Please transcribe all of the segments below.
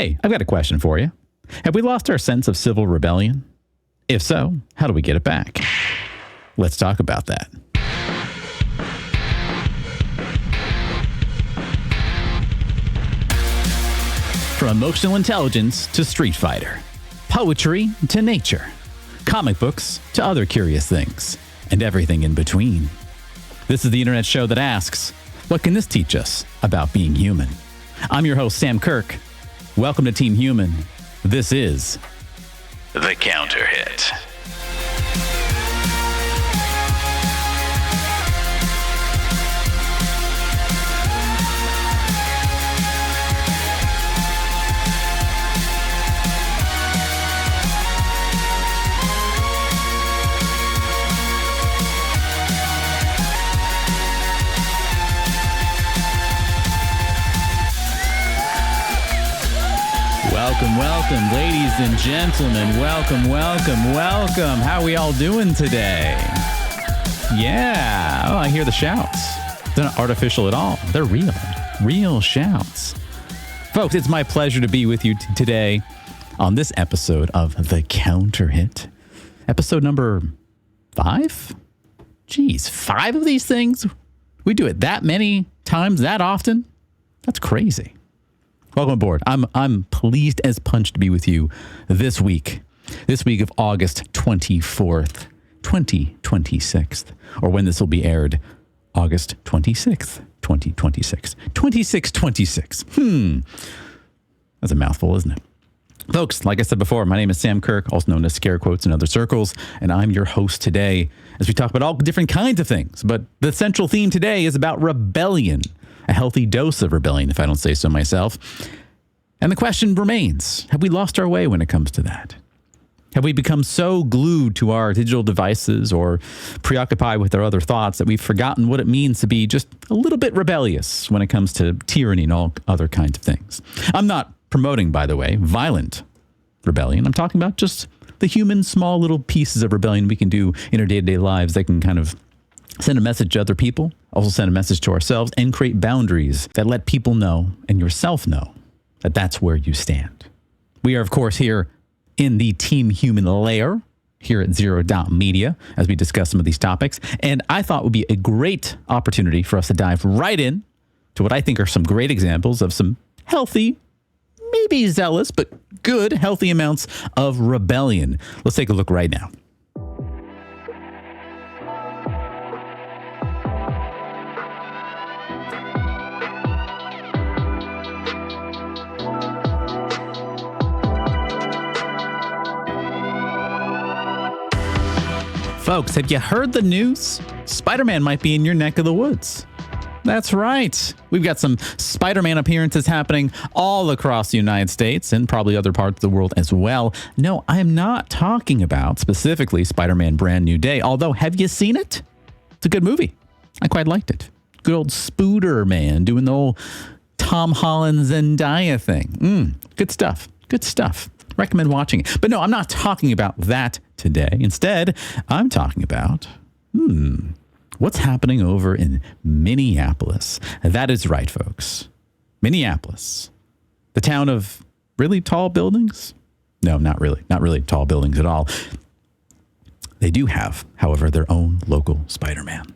Hey, I've got a question for you. Have we lost our sense of civil rebellion? If so, how do we get it back? Let's talk about that. From emotional intelligence to Street Fighter, poetry to nature, comic books to other curious things, and everything in between. This is the internet show that asks, what can this teach us about being human? I'm your host, Sam Kirk. Welcome to Team Human. This is The Counter Hit. Welcome, ladies and gentlemen. Welcome. How are we all doing today? Yeah. Oh, I hear the shouts. They're not artificial at all. They're real shouts. Folks, it's my pleasure to be with you today on this episode of The Counter Hit. Episode number 5? Geez, 5 of these things? We do it that many times, that often? That's crazy. Welcome aboard. I'm pleased as punch to be with you this week of August 24th, 2026, or when this will be aired, August 26th, 2026. 2626. That's a mouthful, isn't it? Folks, like I said before, my name is Sam Kirk, also known as Scare Quotes in other circles, and I'm your host today as we talk about all different kinds of things. But the central theme today is about rebellion. A healthy dose of rebellion, if I don't say so myself. And the question remains, have we lost our way when it comes to that? Have we become so glued to our digital devices or preoccupied with our other thoughts that we've forgotten what it means to be just a little bit rebellious when it comes to tyranny and all other kinds of things? I'm not promoting, by the way, violent rebellion. I'm talking about just the human small little pieces of rebellion we can do in our day-to-day lives that can kind of send a message to other people, also send a message to ourselves, and create boundaries that let people know and yourself know that that's where you stand. We are, of course, here in the Team Human layer here at Zero Dot Media as we discuss some of these topics. And I thought would be a great opportunity for us to dive right in to what I think are some great examples of some healthy, maybe zealous, but good, healthy amounts of rebellion. Let's take a look right now. Folks, have you heard the news? Spider-Man might be in your neck of the woods. That's right. We've got some Spider-Man appearances happening all across the United States and probably other parts of the world as well. No, I'm not talking about specifically Spider-Man Brand New Day, although have you seen it? It's a good movie. I quite liked it. Good old Spooder-Man doing the old Tom Holland Zendaya thing. Good stuff. Recommend watching it. But no, I'm not talking about that today. Instead, I'm talking about, what's happening over in Minneapolis. That is right, folks. Minneapolis, the town of really tall buildings? No, not really tall buildings at all. They do have, however, their own local Spider-Man.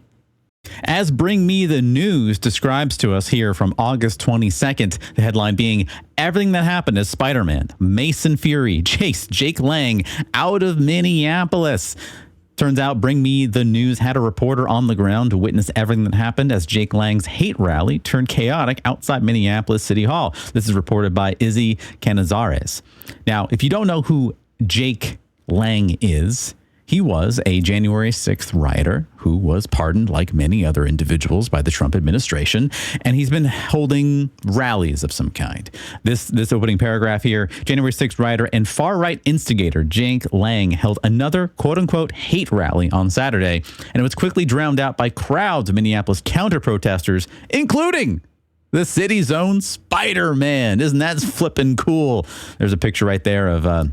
As Bring Me the News describes to us here from August 22nd, the headline being, everything that happened as Spider-Man, Mason Fury chased Jake Lang out of Minneapolis. Turns out Bring Me the News had a reporter on the ground to witness everything that happened as Jake Lang's hate rally turned chaotic outside Minneapolis City Hall. This is reported by Izzy Canizares. Now, if you don't know who Jake Lang is, he was a January 6th rioter who was pardoned like many other individuals by the Trump administration, and he's been holding rallies of some kind. This opening paragraph here, January 6th rioter and far-right instigator Jake Lang held another quote-unquote hate rally on Saturday, and it was quickly drowned out by crowds of Minneapolis counter-protesters, including the city's own Spider-Man. Isn't that flippin' cool? There's a picture right there of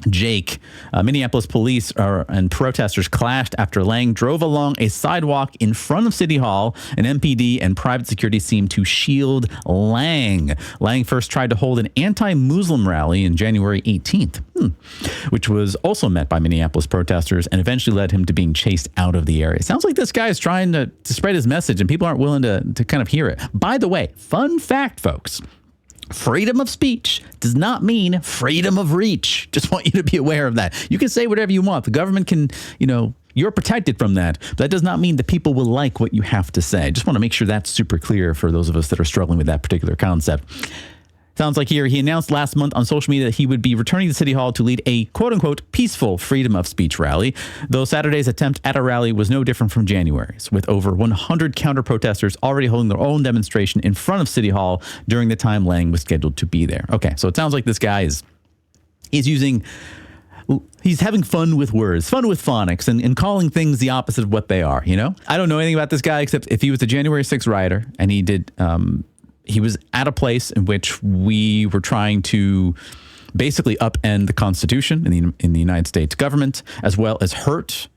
Jake, Minneapolis police and protesters clashed after Lang drove along a sidewalk in front of City Hall. An MPD and private security seemed to shield Lang. Lang first tried to hold an anti-Muslim rally in January 18th, which was also met by Minneapolis protesters and eventually led him to being chased out of the area. Sounds like this guy is trying to spread his message and people aren't willing to kind of hear it. By the way, fun fact, folks. Freedom of speech does not mean freedom of reach. Just want you to be aware of that. You can say whatever you want. The government can, you're protected from that. But that does not mean that people will like what you have to say. Just want to make sure that's super clear for those of us that are struggling with that particular concept. Sounds like here he announced last month on social media that he would be returning to City Hall to lead a quote-unquote peaceful freedom of speech rally, though Saturday's attempt at a rally was no different from January's, with over 100 counter-protesters already holding their own demonstration in front of City Hall during the time Lang was scheduled to be there. Okay, so it sounds like this guy is he's having fun with words, fun with phonics, and calling things the opposite of what they are, I don't know anything about this guy except if he was a January 6th rioter and he did... he was at a place in which we were trying to basically upend the Constitution in the United States government, as well as hurt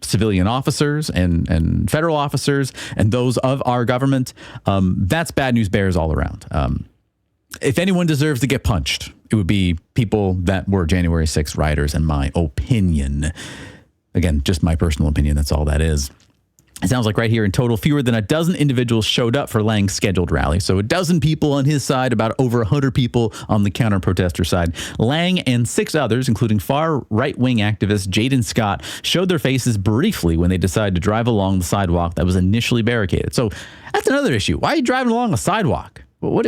civilian officers and federal officers and those of our government. That's bad news bears all around. If anyone deserves to get punched, it would be people that were January 6th rioters, in my opinion. Again, just my personal opinion. That's all that is. It sounds like right here in total, fewer than a dozen individuals showed up for Lang's scheduled rally. So a dozen people on his side, about over 100 people on the counter-protester side. Lang and 6 others, including far right-wing activist Jaden Scott, showed their faces briefly when they decided to drive along the sidewalk that was initially barricaded. So that's another issue. Why are you driving along a sidewalk? What?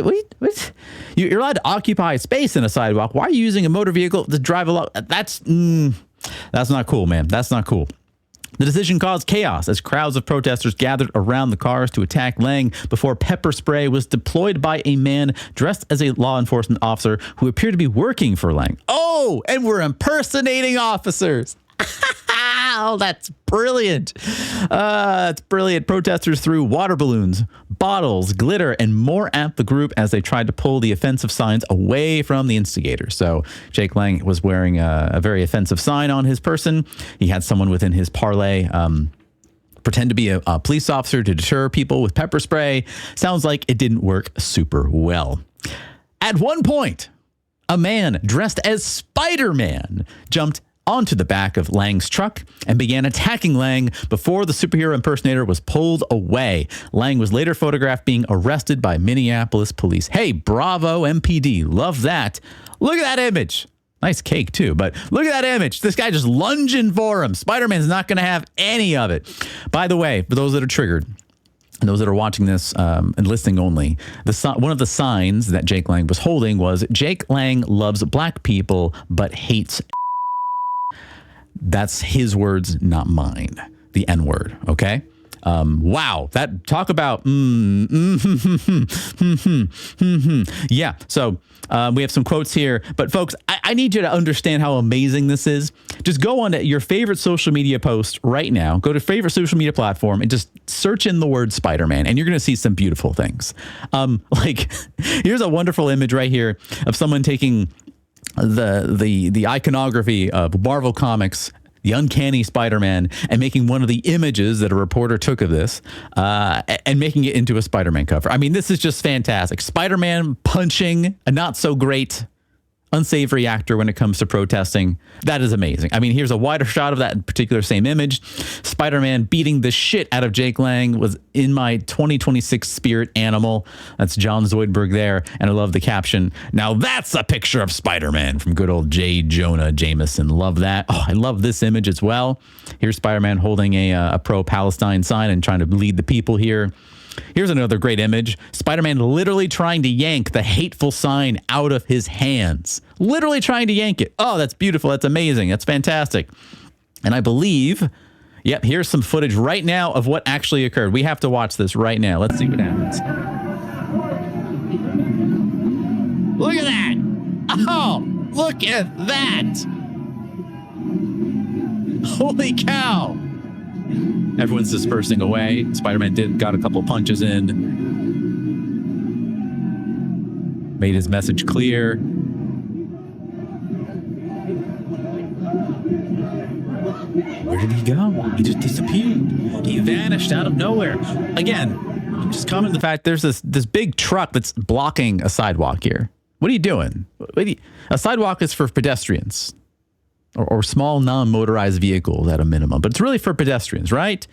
You're allowed to occupy space in a sidewalk. Why are you using a motor vehicle to drive along? That's not cool, man. That's not cool. The decision caused chaos as crowds of protesters gathered around the cars to attack Lang before pepper spray was deployed by a man dressed as a law enforcement officer who appeared to be working for Lang. Oh, and we're impersonating officers. Oh, that's brilliant. That's brilliant. Protesters threw water balloons, bottles, glitter, and more at the group as they tried to pull the offensive signs away from the instigators. So Jake Lang was wearing a very offensive sign on his person. He had someone within his parlay pretend to be a police officer to deter people with pepper spray. Sounds like it didn't work super well. At one point, a man dressed as Spider-Man jumped onto the back of Lang's truck and began attacking Lang before the superhero impersonator was pulled away. Lang was later photographed being arrested by Minneapolis police. Hey, bravo, MPD. Love that. Look at that image. Nice cake, too. But look at that image. This guy just lunging for him. Spider-Man's not going to have any of it. By the way, for those that are triggered, and those that are watching this and listening only, one of the signs that Jake Lang was holding was, Jake Lang loves black people but hates. That's his words, not mine. The N-word, okay? Wow, that talk about yeah. So we have some quotes here, but folks, I need you to understand how amazing this is. Just go on to your favorite social media post right now. Go to favorite social media platform and just search in the word Spider-Man, and you're going to see some beautiful things. Like here's a wonderful image right here of someone taking the iconography of Marvel Comics, the Uncanny Spider-Man, and making one of the images that a reporter took of this and making it into a Spider-Man cover. I mean, this is just fantastic. Spider-Man punching a not so great, unsavory actor when it comes to protesting. That is amazing. I mean, here's a wider shot of that particular same image. Spider-Man beating the shit out of Jake Lang was in my 2026 spirit animal. That's John Zoidberg there. And I love the caption. Now that's a picture of Spider-Man from good old J. Jonah Jameson. Love that. Oh, I love this image as well. Here's Spider-Man holding a pro-Palestine sign and trying to lead the people here. Here's another great image. Spider-Man literally trying to yank the hateful sign out of his hands. Literally trying to yank it. Oh, that's beautiful. That's amazing. That's fantastic. And I believe, yep, here's some footage right now of what actually occurred. We have to watch this right now. Let's see what happens. Look at that. Oh, look at that. Holy cow. Everyone's dispersing away. Spider-Man got a couple punches in. Made his message clear. Where did he go? He just disappeared. He vanished out of nowhere. Again, just comment on the fact there's this big truck that's blocking a sidewalk here. What are you doing? A sidewalk is for pedestrians or small non-motorized vehicles at a minimum, but it's really for pedestrians, right?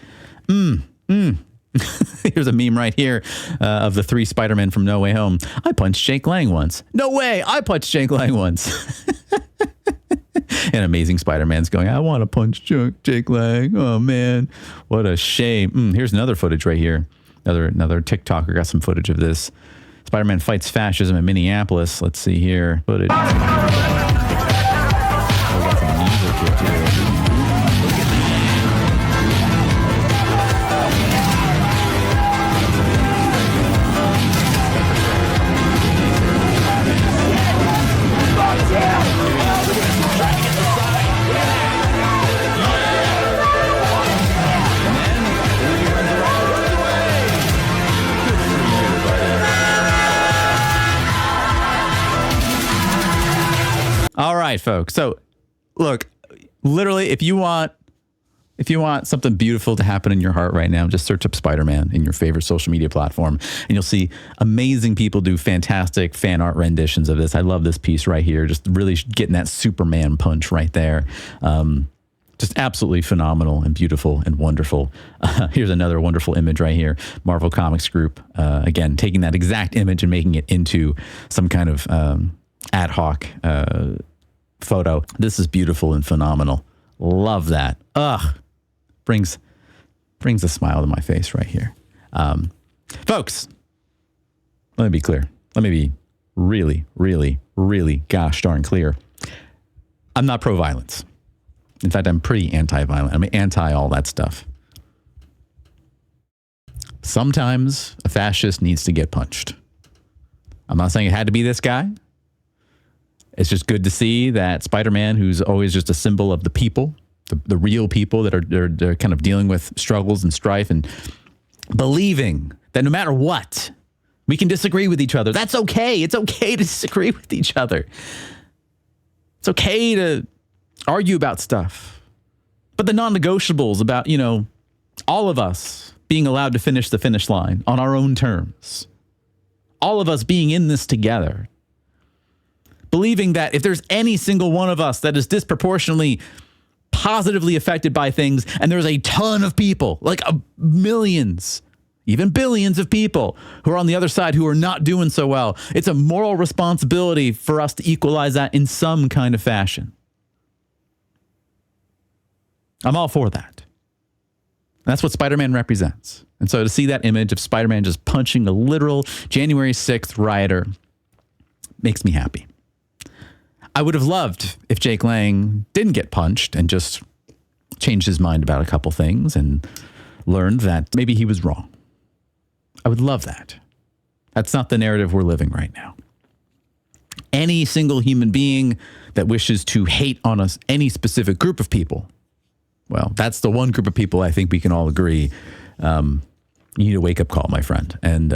Here's a meme right here of the 3 Spider-Men from No Way Home. I punched Jake Lang once. No way, I punched Jake Lang once. And Amazing Spider-Man's going, I want to punch Jake Lang. Oh, man, what a shame. Here's another footage right here. Another TikToker got some footage of this. Spider-Man fights fascism in Minneapolis. Let's see here. Footage. Oh, we got some music here, too. Look at that. All right, folks. So, look, literally, if you want something beautiful to happen in your heart right now, just search up Spider-Man in your favorite social media platform, and you'll see amazing people do fantastic fan art renditions of this. I love this piece right here, just really getting that Superman punch right there. Just absolutely phenomenal and beautiful and wonderful. Here's another wonderful image right here. Marvel Comics Group, again, taking that exact image and making it into some kind of ad hoc photo. This is beautiful and phenomenal. Love that. Ugh. Brings a smile to my face right here. Folks, let me be clear. Let me be really, really, really gosh darn clear. I'm not pro-violence. In fact, I'm pretty anti-violent. I'm anti all that stuff. Sometimes a fascist needs to get punched. I'm not saying it had to be this guy. It's just good to see that Spider-Man, who's always just a symbol of the people, the real people that are kind of dealing with struggles and strife and believing that no matter what, we can disagree with each other. That's okay. It's okay to disagree with each other. It's okay to argue about stuff. But the non-negotiables about, all of us being allowed to finish the finish line on our own terms, all of us being in this together, believing that if there's any single one of us that is disproportionately positively affected by things, and there's a ton of people, like millions, even billions of people who are on the other side who are not doing so well, it's a moral responsibility for us to equalize that in some kind of fashion. I'm all for that. That's what Spider-Man represents. And so to see that image of Spider-Man just punching a literal January 6th rioter makes me happy. I would have loved if Jake Lang didn't get punched and just changed his mind about a couple things and learned that maybe he was wrong. I would love that. That's not the narrative we're living right now. Any single human being that wishes to hate on us, any specific group of people, well, that's the one group of people I think we can all agree. You need a wake-up call, my friend. And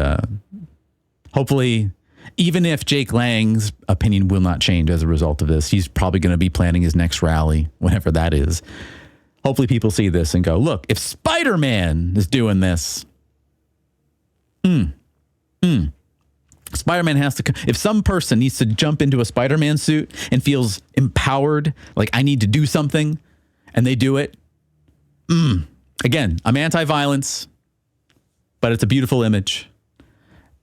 hopefully, even if Jake Lang's opinion will not change as a result of this, he's probably going to be planning his next rally, whenever that is. Hopefully people see this and go, look, if Spider-Man is doing this, Spider-Man has to, if some person needs to jump into a Spider-Man suit and feels empowered, like I need to do something, and they do it, again, I'm anti-violence, but it's a beautiful image.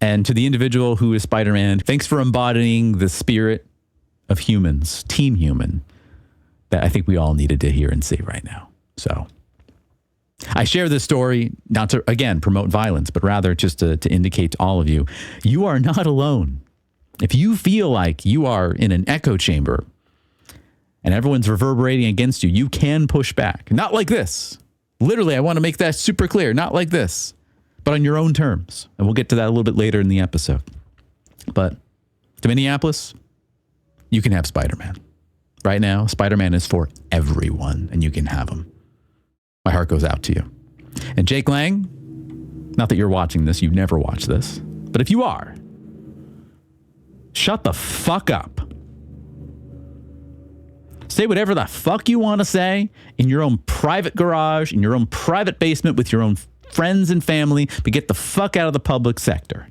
And to the individual who is Spider-Man, thanks for embodying the spirit of humans, Team Human, that I think we all needed to hear and see right now. So I share this story not to, again, promote violence, but rather just to indicate to all of you, you are not alone. If you feel like you are in an echo chamber and everyone's reverberating against you, you can push back. Not like this. Literally, I want to make that super clear. Not like this, but on your own terms. And we'll get to that a little bit later in the episode. But to Minneapolis, you can have Spider-Man. Right now, Spider-Man is for everyone, and you can have him. My heart goes out to you. And Jake Lang, not that you're watching this, you've never watched this, but if you are, shut the fuck up. Say whatever the fuck you want to say in your own private garage, in your own private basement with your own friends and family, but get the fuck out of the public sector.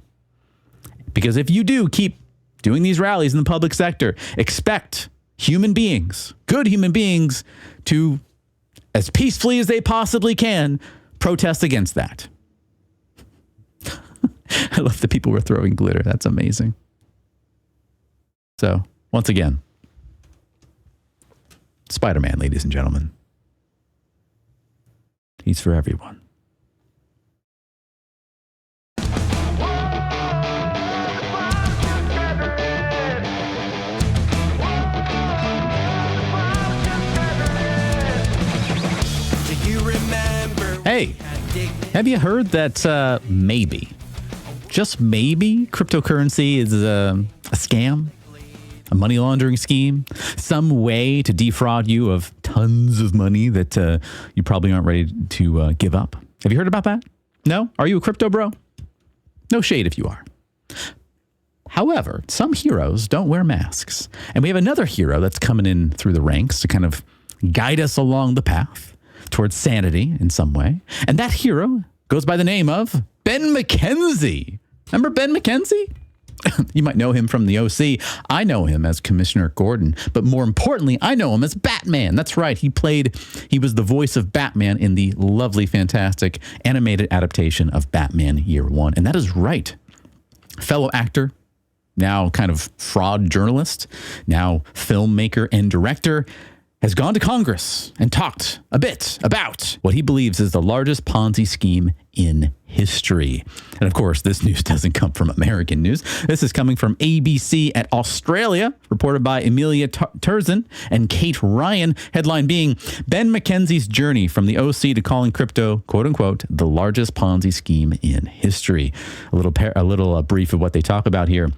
Because if you do keep doing these rallies in the public sector, expect human beings, good human beings, to, as peacefully as they possibly can, protest against that. I love that people were throwing glitter. That's amazing. So, once again, Spider-Man, ladies and gentlemen. He's for everyone. Hey, have you heard that maybe, just maybe, cryptocurrency is a scam? A money laundering scheme? Some way to defraud you of tons of money that you probably aren't ready to give up? Have you heard about that? No? Are you a crypto bro? No shade if you are. However, some heroes don't wear masks. And we have another hero that's coming in through the ranks to kind of guide us along the path towards sanity in some way. And that hero goes by the name of Ben Mckenzie. Remember Ben Mckenzie? You might know him from the OC. I know him as Commissioner Gordon, but more importantly, I know him as Batman. That's right. He was the voice of Batman in the lovely, fantastic animated adaptation of Batman Year One. And that is right. Fellow actor, now kind of fraud journalist, now filmmaker and director, has gone to Congress and talked a bit about what he believes is the largest Ponzi scheme in history. And of course, this news doesn't come from American news. This is coming from ABC at Australia, reported by Amelia Turzin and Kate Ryan. Headline being, Ben Mckenzie's journey from the OC to calling crypto, quote unquote, the largest Ponzi scheme in history. A little brief of what they talk about here.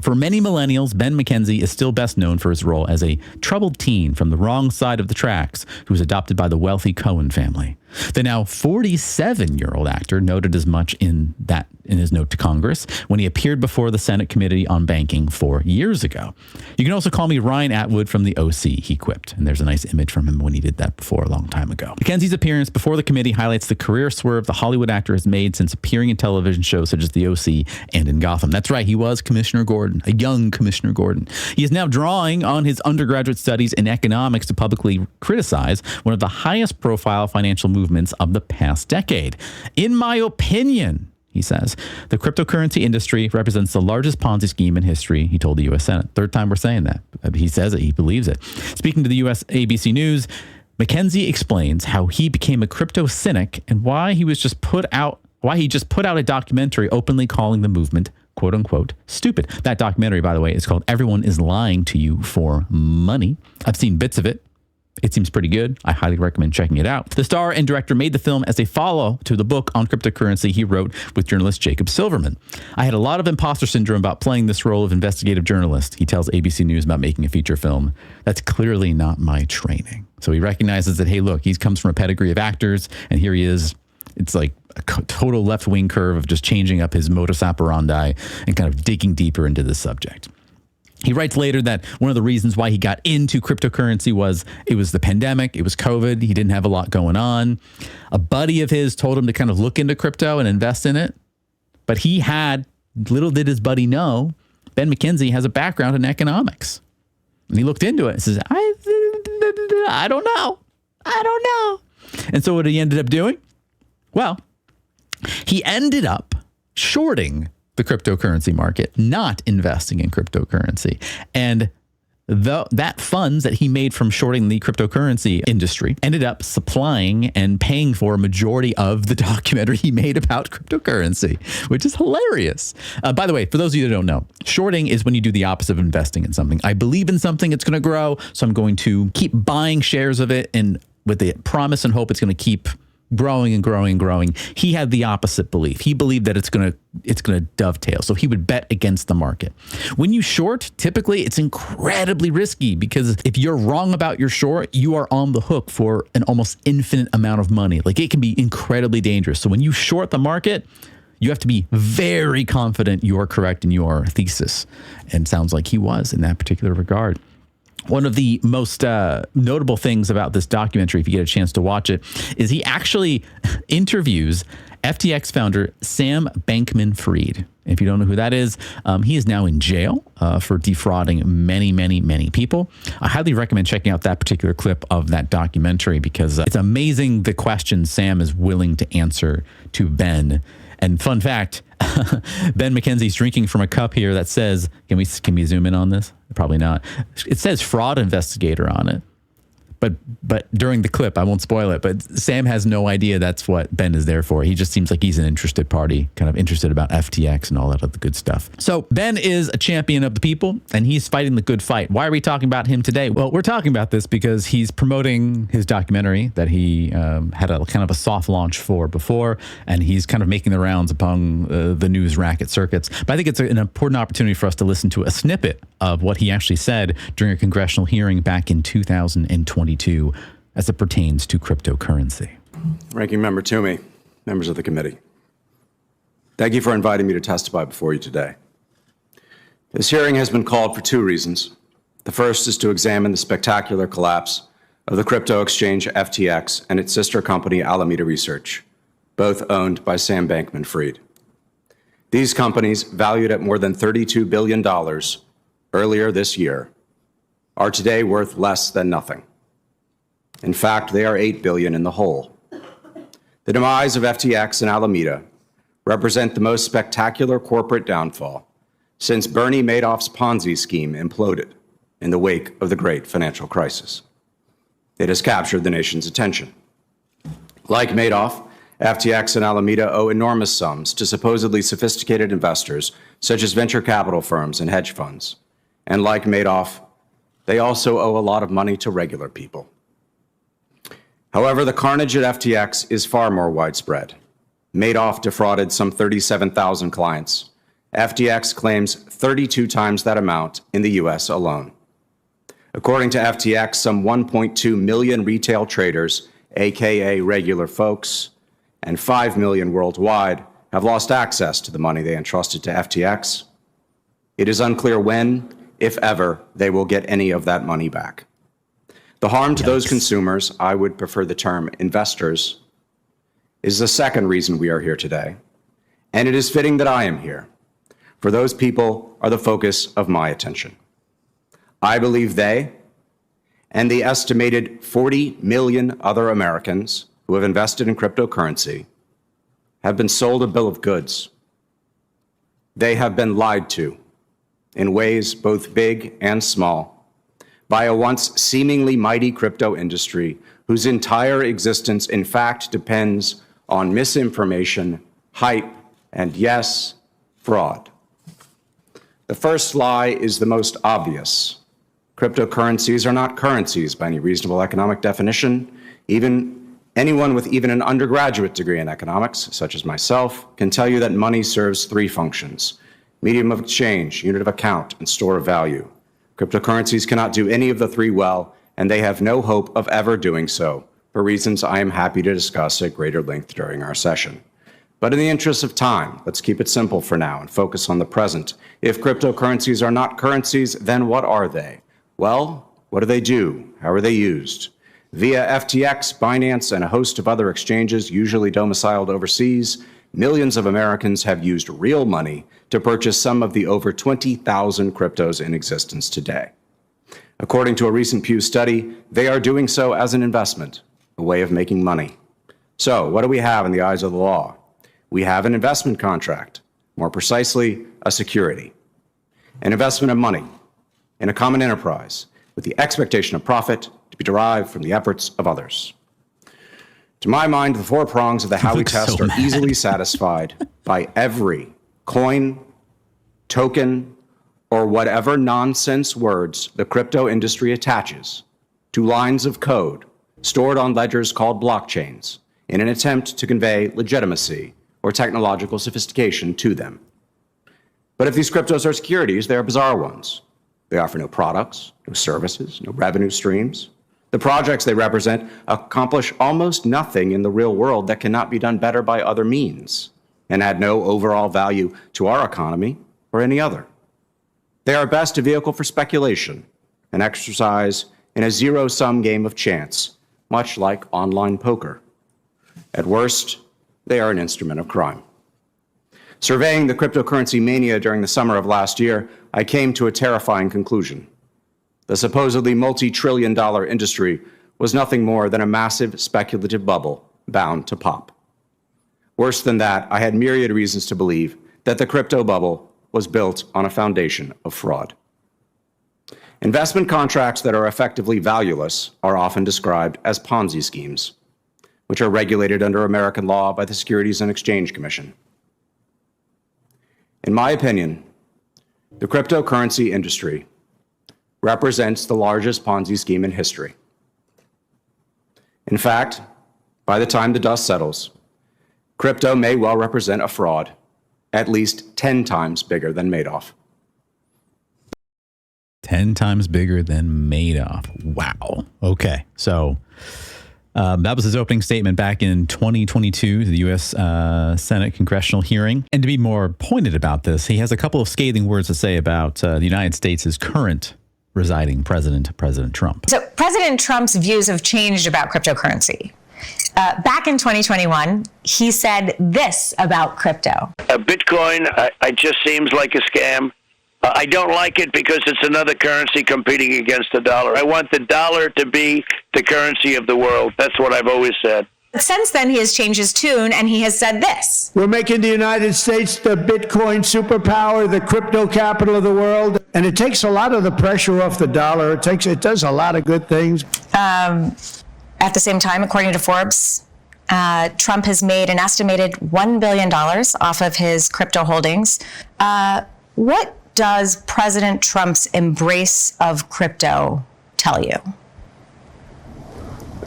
For many millennials, Ben Mckenzie is still best known for his role as a troubled teen from the wrong side of the tracks who was adopted by the wealthy Cohen family. The now 47-year-old actor noted as much in his note to Congress when he appeared before the Senate Committee on Banking 4 years ago. You can also call me Ryan Atwood from the OC, he quipped. And there's a nice image from him when he did that before a long time ago. Mckenzie's appearance before the committee highlights the career swerve the Hollywood actor has made since appearing in television shows such as the OC and in Gotham. That's right, he was Commissioner Gordon, a young Commissioner Gordon. He is now drawing on his undergraduate studies in economics to publicly criticize one of the highest profile financial movements of the past decade. In my opinion, he says, the cryptocurrency industry represents the largest Ponzi scheme in history, he told the U.S. Senate. Third time we're saying that. He says it. He believes it. Speaking to the U.S. ABC News, Mckenzie explains how he became a crypto cynic and why he just put out a documentary openly calling the movement, quote unquote, stupid. That documentary, by the way, is called Everyone is Lying to You for Money. I've seen bits of it. It seems pretty good. I highly recommend checking it out. The star and director made the film as a follow to the book on cryptocurrency he wrote with journalist Jacob Silverman. I had a lot of imposter syndrome about playing this role of investigative journalist, he tells ABC News about making a feature film. That's clearly not my training. So he recognizes that, hey, look, he comes from a pedigree of actors, and here he is. It's like a total left-wing curve of just changing up his modus operandi and kind of digging deeper into this subject. He writes later that one of the reasons why he got into cryptocurrency was it was the pandemic, it was COVID, he didn't have a lot going on. A buddy of his told him to kind of look into crypto and invest in it. But he had, little did his buddy know, Ben Mckenzie has a background in economics. And he looked into it and says, I don't know. And so what he ended up doing? Well, he ended up shorting the cryptocurrency market, not investing in cryptocurrency. And that funds that he made from shorting the cryptocurrency industry ended up supplying and paying for a majority of the documentary he made about cryptocurrency, which is hilarious. By the way, for those of you that don't know, shorting is when you do the opposite of investing in something. I believe in something, it's going to grow, so I'm going to keep buying shares of it and with the promise and hope it's going to keep growing and growing and growing. He had the opposite belief. He believed that it's going to dovetail. So he would bet against the market. When you short, typically it's incredibly risky because if you're wrong about your short, you are on the hook for an almost infinite amount of money. Like it can be incredibly dangerous. So when you short the market, you have to be very confident you are correct in your thesis. And sounds like he was in that particular regard. One of the most notable things about this documentary, if you get a chance to watch it, is he actually interviews FTX founder Sam Bankman-Fried. If you don't know who that is, he is now in jail for defrauding many, many, many people. I highly recommend checking out that particular clip of that documentary because it's amazing the questions Sam is willing to answer to Ben. And fun fact, Ben Mckenzie's drinking from a cup here that says, can we zoom in on this? Probably not. It says fraud investigator on it. But during the clip, I won't spoil it, but Sam has no idea that's what Ben is there for. He just seems like he's an interested party, kind of interested about FTX and all that other good stuff. So Ben is a champion of the people, and he's fighting the good fight. Why are we talking about him today? Well, we're talking about this because he's promoting his documentary that he had a kind of a soft launch for before, and he's kind of making the rounds among the news racket circuits. But I think it's an important opportunity for us to listen to a snippet of what he actually said during a congressional hearing back in 2022 as it pertains to cryptocurrency. Ranking Member Toomey, members of the committee, thank you for inviting me to testify before you today. This hearing has been called for two reasons. The first is to examine the spectacular collapse of the crypto exchange FTX and its sister company Alameda Research, both owned by Sam Bankman-Fried. These companies, valued at more than $32 billion earlier this year, are today worth less than nothing. In fact, they are $8 billion in the hole. The demise of FTX and Alameda represent the most spectacular corporate downfall since Bernie Madoff's Ponzi scheme imploded in the wake of the great financial crisis. It has captured the nation's attention. Like Madoff, FTX and Alameda owe enormous sums to supposedly sophisticated investors such as venture capital firms and hedge funds. And like Madoff, they also owe a lot of money to regular people. However, the carnage at FTX is far more widespread. Madoff defrauded some 37,000 clients. FTX claims 32 times that amount in the U.S. alone. According to FTX, some 1.2 million retail traders, aka regular folks, and 5 million worldwide have lost access to the money they entrusted to FTX. It is unclear when, if ever, they will get any of that money back. The harm to those consumers, I would prefer the term investors, is the second reason we are here today. And it is fitting that I am here, for those people are the focus of my attention. I believe they and the estimated 40 million other Americans who have invested in cryptocurrency have been sold a bill of goods. They have been lied to in ways both big and small by a once seemingly mighty crypto industry whose entire existence, in fact, depends on misinformation, hype, and yes, fraud. The first lie is the most obvious. Cryptocurrencies are not currencies by any reasonable economic definition. Even anyone with even an undergraduate degree in economics, such as myself, can tell you that money serves three functions: medium of exchange, unit of account, and store of value. Cryptocurrencies cannot do any of the three well, and they have no hope of ever doing so, for reasons I am happy to discuss at greater length during our session. But in the interest of time, let's keep it simple for now and focus on the present. If cryptocurrencies are not currencies, then what are they? Well, what do they do? How are they used? Via FTX, Binance, and a host of other exchanges, usually domiciled overseas, millions of Americans have used real money to purchase some of the over 20,000 cryptos in existence today. According to a recent Pew study, they are doing so as an investment, a way of making money. So, what do we have in the eyes of the law? We have an investment contract, more precisely, a security, an investment of money in a common enterprise with the expectation of profit to be derived from the efforts of others. To my mind, the four prongs of the Howey test are easily satisfied by every coin, token, or whatever nonsense words the crypto industry attaches to lines of code stored on ledgers called blockchains in an attempt to convey legitimacy or technological sophistication to them. But if these cryptos are securities, they are bizarre ones. They offer no products, no services, no revenue streams. The projects they represent accomplish almost nothing in the real world that cannot be done better by other means and add no overall value to our economy or any other. They are best a vehicle for speculation, an exercise in a zero-sum game of chance, much like online poker. At worst, they are an instrument of crime. Surveying the cryptocurrency mania during the summer of last year, I came to a terrifying conclusion. The supposedly multi-trillion-dollar industry was nothing more than a massive speculative bubble bound to pop. Worse than that, I had myriad reasons to believe that the crypto bubble was built on a foundation of fraud. Investment contracts that are effectively valueless are often described as Ponzi schemes, which are regulated under American law by the Securities and Exchange Commission. In my opinion, the cryptocurrency industry represents the largest Ponzi scheme in history. In fact, by the time the dust settles, crypto may well represent a fraud at least 10 times bigger than Madoff. 10 times bigger than Madoff. Wow. Okay. So that was his opening statement back in 2022 to the U.S. Senate congressional hearing. And to be more pointed about this, he has a couple of scathing words to say about the United States' current residing president, President Trump. So President Trump's views have changed about cryptocurrency. Back in 2021, he said this about crypto. Bitcoin, it just seems like a scam. I don't like it because it's another currency competing against the dollar. I want the dollar to be the currency of the world. That's what I've always said. Since then, he has changed his tune and he has said this. We're making the United States the Bitcoin superpower, the crypto capital of the world. And it takes a lot of the pressure off the dollar. It does a lot of good things. At the same time, according to Forbes, Trump has made an estimated $1 billion off of his crypto holdings. What does President Trump's embrace of crypto tell you?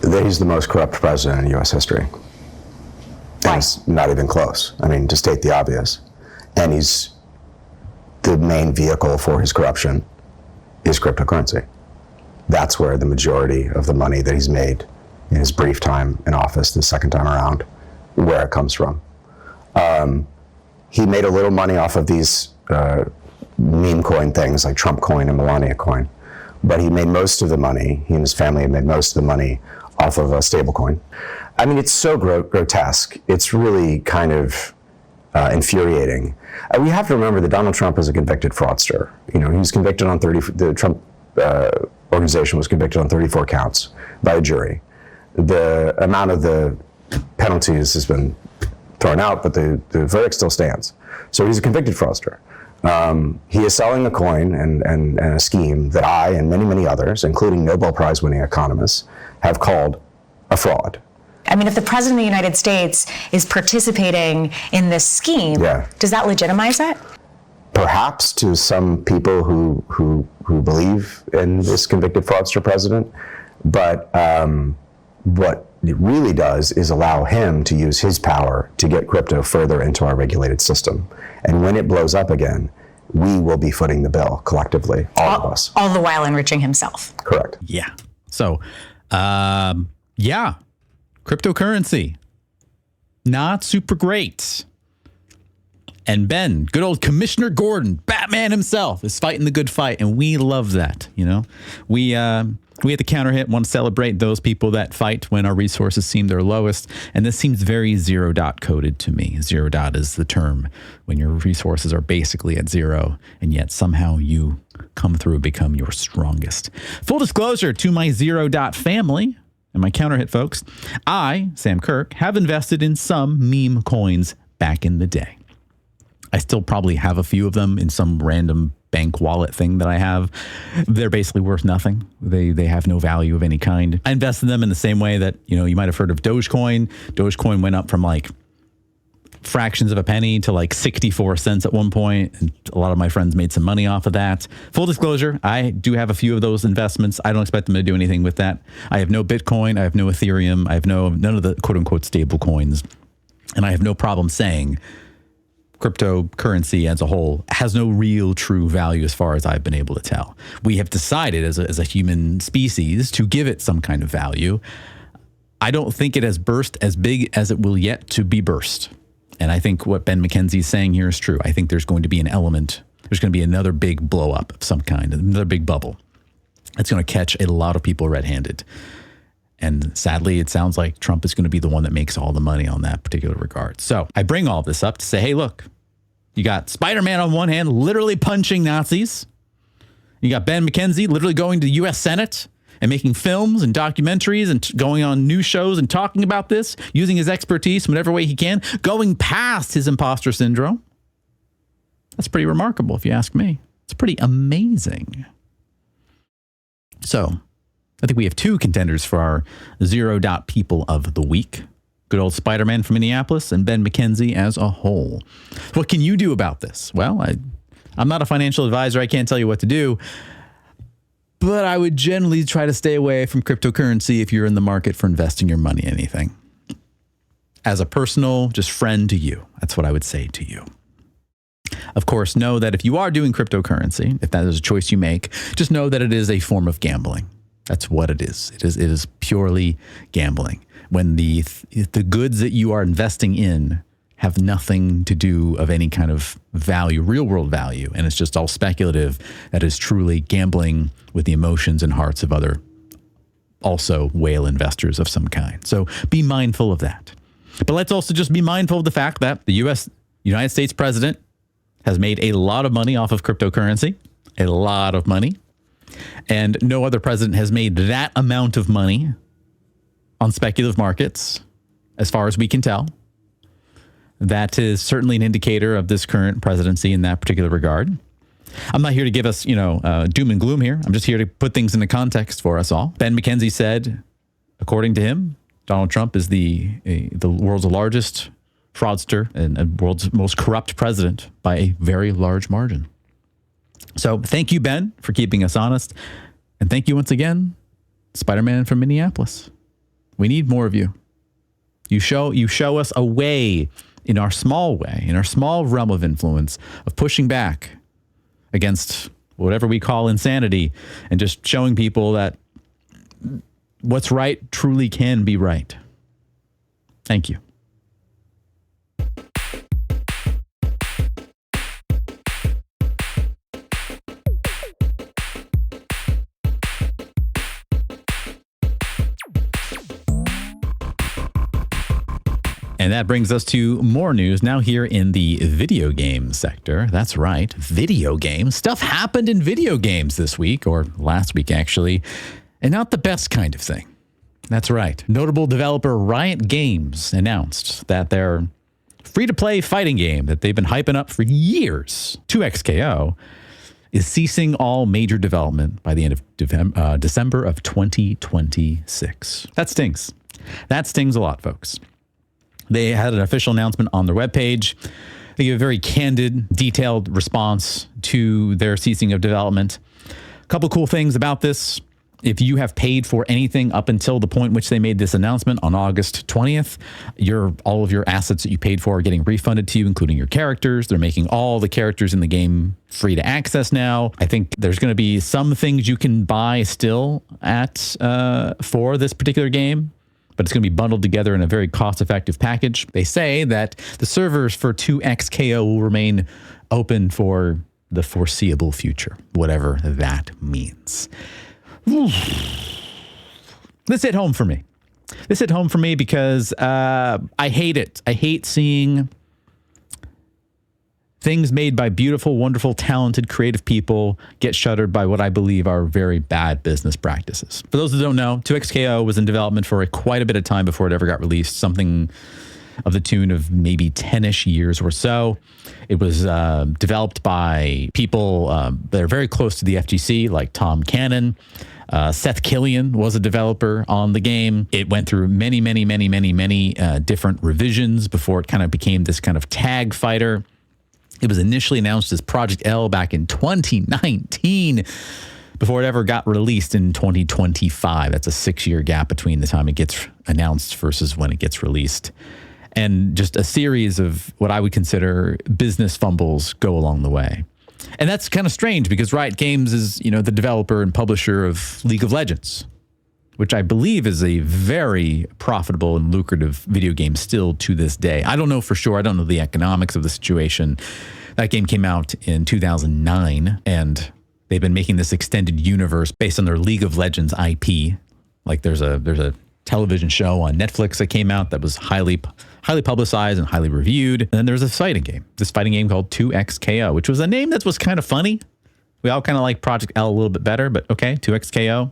That he's the most corrupt president in U.S. history. Why? And it's not even close. I mean, to state the obvious. And he's the main vehicle for his corruption is cryptocurrency. That's where the majority of the money that he's made in his brief time in office, the second time around, where it comes from. He made a little money off of these meme coin things like Trump coin and Melania coin, but he made most of the money, he and his family had made most of the money off of a stable coin. I mean, it's so grotesque. It's really kind of infuriating. We have to remember that Donald Trump is a convicted fraudster. You know, he was convicted on the Trump organization was convicted on 34 counts by a jury. The amount of the penalties has been thrown out, but the verdict still stands. So he's a convicted fraudster. He is selling a coin and a scheme that I and many, many others, including Nobel Prize winning economists, have called a fraud. I mean, if the president of the United States is participating in this scheme, does that legitimize it? Perhaps to some people who believe in this convicted fraudster president, but what it really does is allow him to use his power to get crypto further into our regulated system. And when it blows up again, we will be footing the bill collectively, all of us. All the while enriching himself. Correct. Yeah. So, cryptocurrency, not super great. And Ben, good old Commissioner Gordon, Batman himself, is fighting the good fight. And we love that, you know. We at the Counter Hit want to celebrate those people that fight when our resources seem their lowest. And this seems very zero dot coded to me. Zero dot is the term when your resources are basically at zero, and yet somehow you come through and become your strongest. Full disclosure to my zero dot family and my Counter Hit folks, I, Sam Kirk, have invested in some meme coins back in the day. I still probably have a few of them in some random bank wallet thing that I have. They're basically worth nothing. They have no value of any kind. I invested in them in the same way that, you know, you might have heard of Dogecoin. Dogecoin went up from like fractions of a penny to like 64 cents at one point. And a lot of my friends made some money off of that. Full disclosure, I do have a few of those investments. I don't expect them to do anything with that. I have no Bitcoin. I have no Ethereum. I have none of the quote unquote stable coins. And I have no problem saying cryptocurrency as a whole has no real true value as far as I've been able to tell. We have decided as a human species to give it some kind of value. I don't think it has burst as big as it will yet to be burst. And I think what Ben Mckenzie is saying here is true. I think there's going to be an element, there's going to be another big blow up of some kind, another big bubble. It's going to catch a lot of people red-handed. And sadly, it sounds like Trump is going to be the one that makes all the money on that particular regard. So I bring all this up to say, hey, look, you got Spider-Man on one hand, literally punching Nazis. You got Ben Mckenzie literally going to the U.S. Senate and making films and documentaries and going on news shows and talking about this, using his expertise in whatever way he can, going past his imposter syndrome. That's pretty remarkable, if you ask me. It's pretty amazing. So I think we have two contenders for our Zero Dot People of the Week. Good old Spider-Man from Minneapolis and Ben Mckenzie as a whole. What can you do about this? Well, I'm not a financial advisor. I can't tell you what to do. But I would generally try to stay away from cryptocurrency if you're in the market for investing your money in anything. As a personal, just friend to you. That's what I would say to you. Of course, know that if you are doing cryptocurrency, if that is a choice you make, just know that it is a form of gambling. That's what it is. It is purely gambling. When the goods that you are investing in have nothing to do of any kind of value, real world value, and it's just all speculative, that is truly gambling with the emotions and hearts of other also whale investors of some kind. So be mindful of that. But let's also just be mindful of the fact that the United States president has made a lot of money off of cryptocurrency, a lot of money. And no other president has made that amount of money on speculative markets, as far as we can tell. That is certainly an indicator of this current presidency in that particular regard. I'm not here to give us, doom and gloom here. I'm just here to put things into context for us all. Ben Mckenzie said, according to him, Donald Trump is the world's largest fraudster and the world's most corrupt president by a very large margin. So thank you, Ben, for keeping us honest. And thank you once again, Spider-Man from Minneapolis. We need more of you. You show us a way, in our small realm of influence, of pushing back against whatever we call insanity and just showing people that what's right truly can be right. Thank you. And that brings us to more news now here in the video game sector. That's right, video games. Stuff happened in video games this week, or last week actually, and not the best kind of thing. That's right. Notable developer Riot Games announced that their free-to-play fighting game that they've been hyping up for years, 2XKO, is ceasing all major development by the end of December of 2026. That stings. That stings a lot, folks. They had an official announcement on their webpage. They gave a very candid, detailed response to their ceasing of development. A couple cool things about this. If you have paid for anything up until the point in which they made this announcement on August 20th, all of your assets that you paid for are getting refunded to you, including your characters. They're making all the characters in the game free to access now. I think there's going to be some things you can buy still for this particular game, but it's going to be bundled together in a very cost-effective package. They say that the servers for 2XKO will remain open for the foreseeable future, whatever that means. This hit home for me. This hit home for me because I hate it. I hate seeing things made by beautiful, wonderful, talented, creative people get shuttered by what I believe are very bad business practices. For those who don't know, 2XKO was in development for quite a bit of time before it ever got released, something of the tune of maybe 10-ish years or so. It was developed by people that are very close to the FGC, like Tom Cannon. Seth Killian was a developer on the game. It went through many different revisions before it kind of became this kind of tag fighter. It was initially announced as Project L back in 2019 before it ever got released in 2025. That's a 6-year gap between the time it gets announced versus when it gets released. And just a series of what I would consider business fumbles go along the way. And that's kind of strange because Riot Games is, the developer and publisher of League of Legends, which I believe is a very profitable and lucrative video game still to this day. I don't know for sure. I don't know the economics of the situation. That game came out in 2009, and They've been making this extended universe based on their League of Legends IP. Like there's a television show on Netflix that came out that was highly publicized and highly reviewed. And then there's this fighting game called 2XKO, which was a name that was kind of funny. We all kind of like Project L a little bit better, but okay, 2XKO.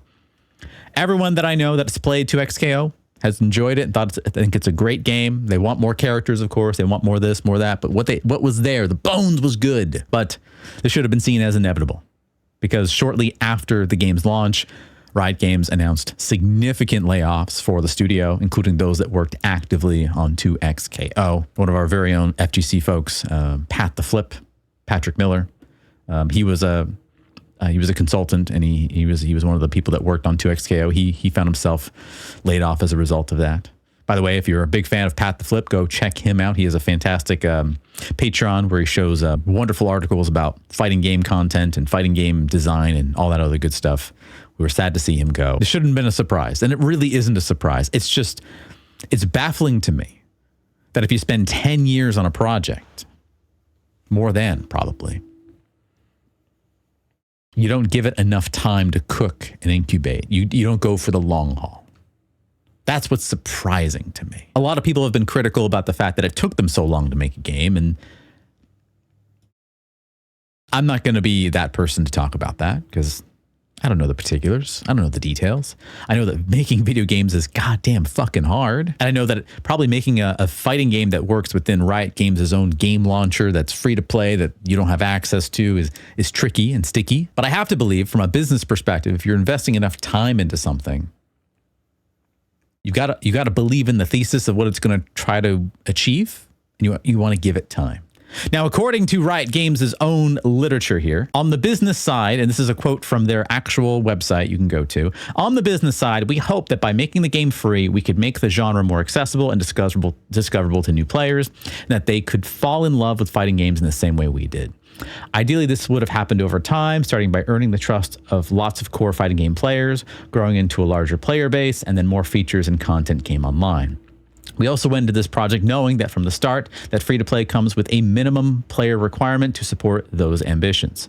Everyone that I know that's played 2XKO has enjoyed it and I think it's a great game. They want more characters, of course. They want more of this, more of that. But what was there, the bones was good. But this should have been seen as inevitable because shortly after the game's launch, Riot Games announced significant layoffs for the studio, including those that worked actively on 2XKO. One of our very own FGC folks, Patrick Miller, he was a consultant, and he was one of the people that worked on 2XKO. He found himself laid off as a result of that. By the way, if you're a big fan of Pat the Flip, go check him out. He has a fantastic Patreon where he shows wonderful articles about fighting game content and fighting game design and all that other good stuff. We were sad to see him go. It shouldn't have been a surprise, and it really isn't a surprise. It's baffling to me that if you spend 10 years on a project, more than probably, you don't give it enough time to cook and incubate. You don't go for the long haul. That's what's surprising to me. A lot of people have been critical about the fact that it took them so long to make a game, and I'm not going to be that person to talk about that because I don't know the particulars. I don't know the details. I know that making video games is goddamn fucking hard. And I know that probably making a fighting game that works within Riot Games' own game launcher that's free to play that you don't have access to is tricky and sticky. But I have to believe from a business perspective, if you're investing enough time into something, you got to believe in the thesis of what it's going to try to achieve, and you want to give it time. Now, according to Riot Games' own literature here, on the business side, and this is a quote from their actual website you can go to, on the business side, we hope that by making the game free, we could make the genre more accessible and discoverable to new players, and that they could fall in love with fighting games in the same way we did. Ideally, this would have happened over time, starting by earning the trust of lots of core fighting game players, growing into a larger player base, and then more features and content came online. We also went into this project knowing that from the start that free-to-play comes with a minimum player requirement to support those ambitions.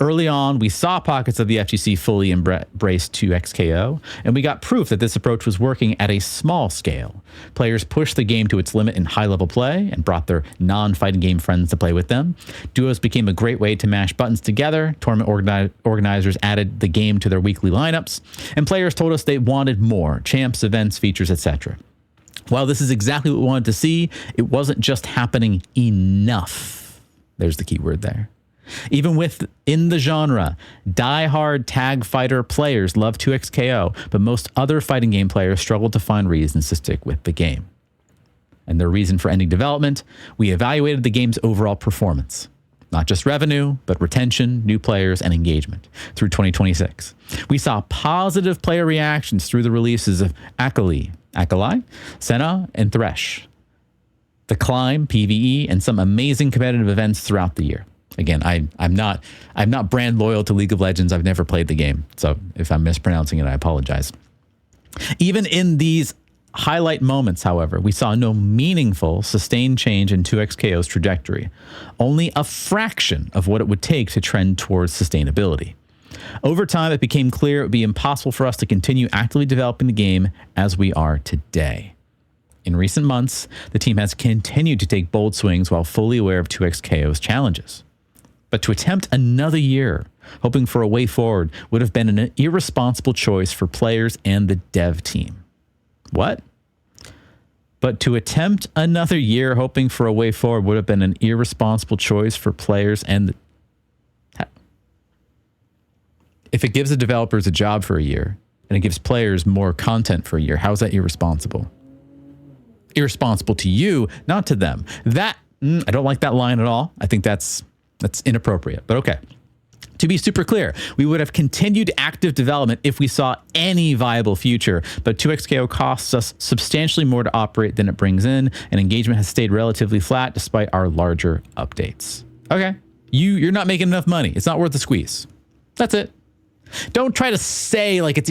Early on, we saw pockets of the FGC fully embrace 2XKO, and we got proof that this approach was working at a small scale. Players pushed the game to its limit in high-level play and brought their non-fighting game friends to play with them. Duos became a great way to mash buttons together. Tournament organizers added the game to their weekly lineups, and players told us they wanted more: champs, events, features, etc. While this is exactly what we wanted to see, it wasn't just happening enough. There's the key word there. Even within the genre, die-hard tag fighter players love 2XKO, but most other fighting game players struggle to find reasons to stick with the game. And their reason for ending development, we evaluated the game's overall performance. Not just revenue, but retention, new players, and engagement through 2026. We saw positive player reactions through the releases of Akali, Senna, and Thresh, The Climb, PvE, and some amazing competitive events throughout the year. Again, I'm not brand loyal to League of Legends. I've never played the game, so if I'm mispronouncing it, I apologize. Even in these highlight moments, however, we saw no meaningful, sustained change in 2XKO's trajectory, only a fraction of what it would take to trend towards sustainability. Over time, it became clear it would be impossible for us to continue actively developing the game as we are today. In recent months, the team has continued to take bold swings while fully aware of 2XKO's challenges. But to attempt another year, hoping for a way forward, would have been an irresponsible choice for players and the dev team. What? But to attempt another year hoping for a way forward would have been an irresponsible choice for players and if it gives the developers a job for a year and it gives players more content for a year, how is that irresponsible? Irresponsible to you, not to them. I don't like that line at all. I think that's inappropriate, but okay. To be super clear, we would have continued active development if we saw any viable future, but 2XKO costs us substantially more to operate than it brings in, and engagement has stayed relatively flat despite our larger updates. Okay, you're not making enough money. It's not worth the squeeze. That's it. Don't try to say like it's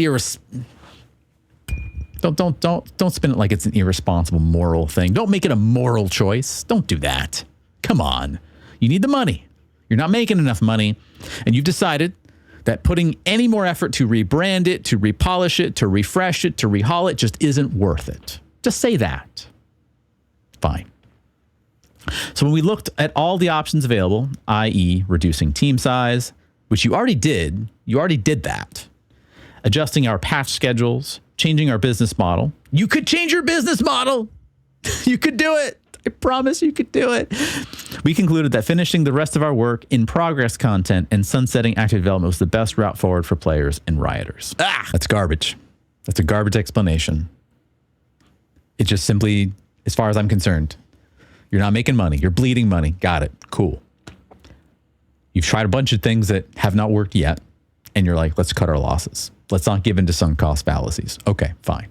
Don't spin it like it's an irresponsible moral thing. Don't make it a moral choice. Don't do that. Come on. You need the money. You're not making enough money, and you've decided that putting any more effort to rebrand it, to repolish it, to refresh it, to rehaul it just isn't worth it. Just say that. Fine. So when we looked at all the options available, i.e. reducing team size, which you already did that, adjusting our patch schedules, changing our business model. You could change your business model. You could do it. I promise you could do it. We concluded that finishing the rest of our work in progress content and sunsetting active development was the best route forward for players and rioters. That's garbage. That's a garbage explanation. It just simply, as far as I'm concerned, you're not making money. You're bleeding money. Got it. Cool. You've tried a bunch of things that have not worked yet, and you're like, let's cut our losses. Let's not give in to sunk cost fallacies. Okay, fine.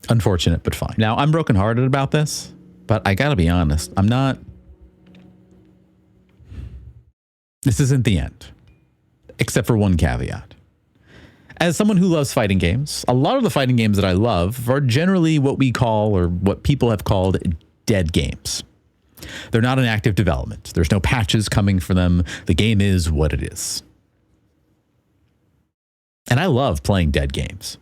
Unfortunate, but fine. Now, I'm brokenhearted about this, but I gotta be honest. This isn't the end, except for one caveat. As someone who loves fighting games, a lot of the fighting games that I love are generally what we call, or what people have called, dead games. They're not in active development. There's no patches coming for them. The game is what it is. And I love playing dead games.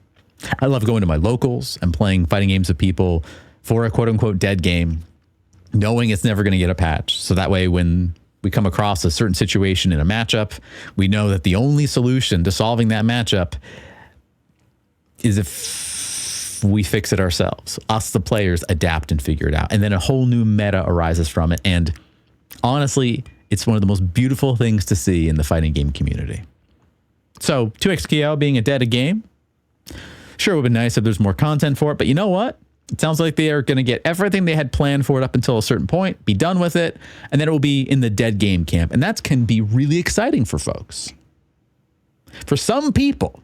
I love going to my locals and playing fighting games with people for a quote unquote dead game, knowing it's never going to get a patch. So that way, when we come across a certain situation in a matchup, we know that the only solution to solving that matchup is if we fix it ourselves. Us, the players, adapt and figure it out. And then a whole new meta arises from it. And honestly, it's one of the most beautiful things to see in the fighting game community. So 2xKO being a dead game, sure, it would be nice if there's more content for it. But you know what? It sounds like they are going to get everything they had planned for it up until a certain point, be done with it, and then it will be in the dead game camp. And that can be really exciting for folks. For some people,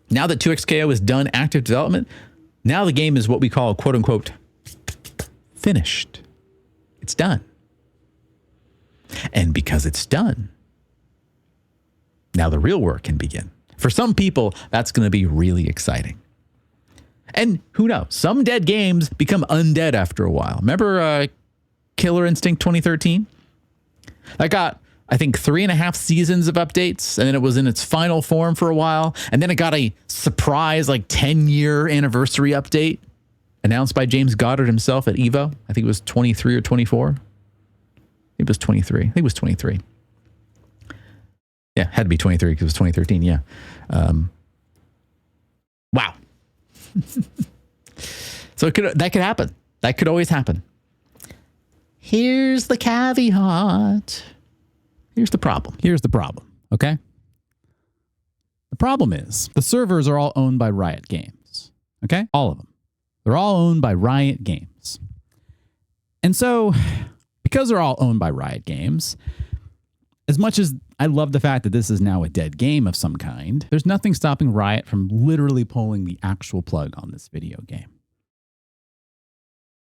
now that 2xKO is done active development, now the game is what we call, quote unquote, finished. It's done. And because it's done, now the real work can begin. For some people, that's going to be really exciting. And who knows? Some dead games become undead after a while. Remember Killer Instinct 2013? That got, I think, 3.5 seasons of updates, and then it was in its final form for a while. And then it got a surprise, 10-year anniversary update announced by James Goddard himself at EVO. I think it was 23 or 24. It was 23. I think it was 23. Yeah, had to be 23 because it was 2013. Yeah. Wow. So that could happen. That could always happen. Here's the caveat. Here's the problem. Okay? The problem is the servers are all owned by Riot Games. Okay? All of them. They're all owned by Riot Games. And so, because they're all owned by Riot Games, as much as I love the fact that this is now a dead game of some kind, there's nothing stopping Riot from literally pulling the actual plug on this video game.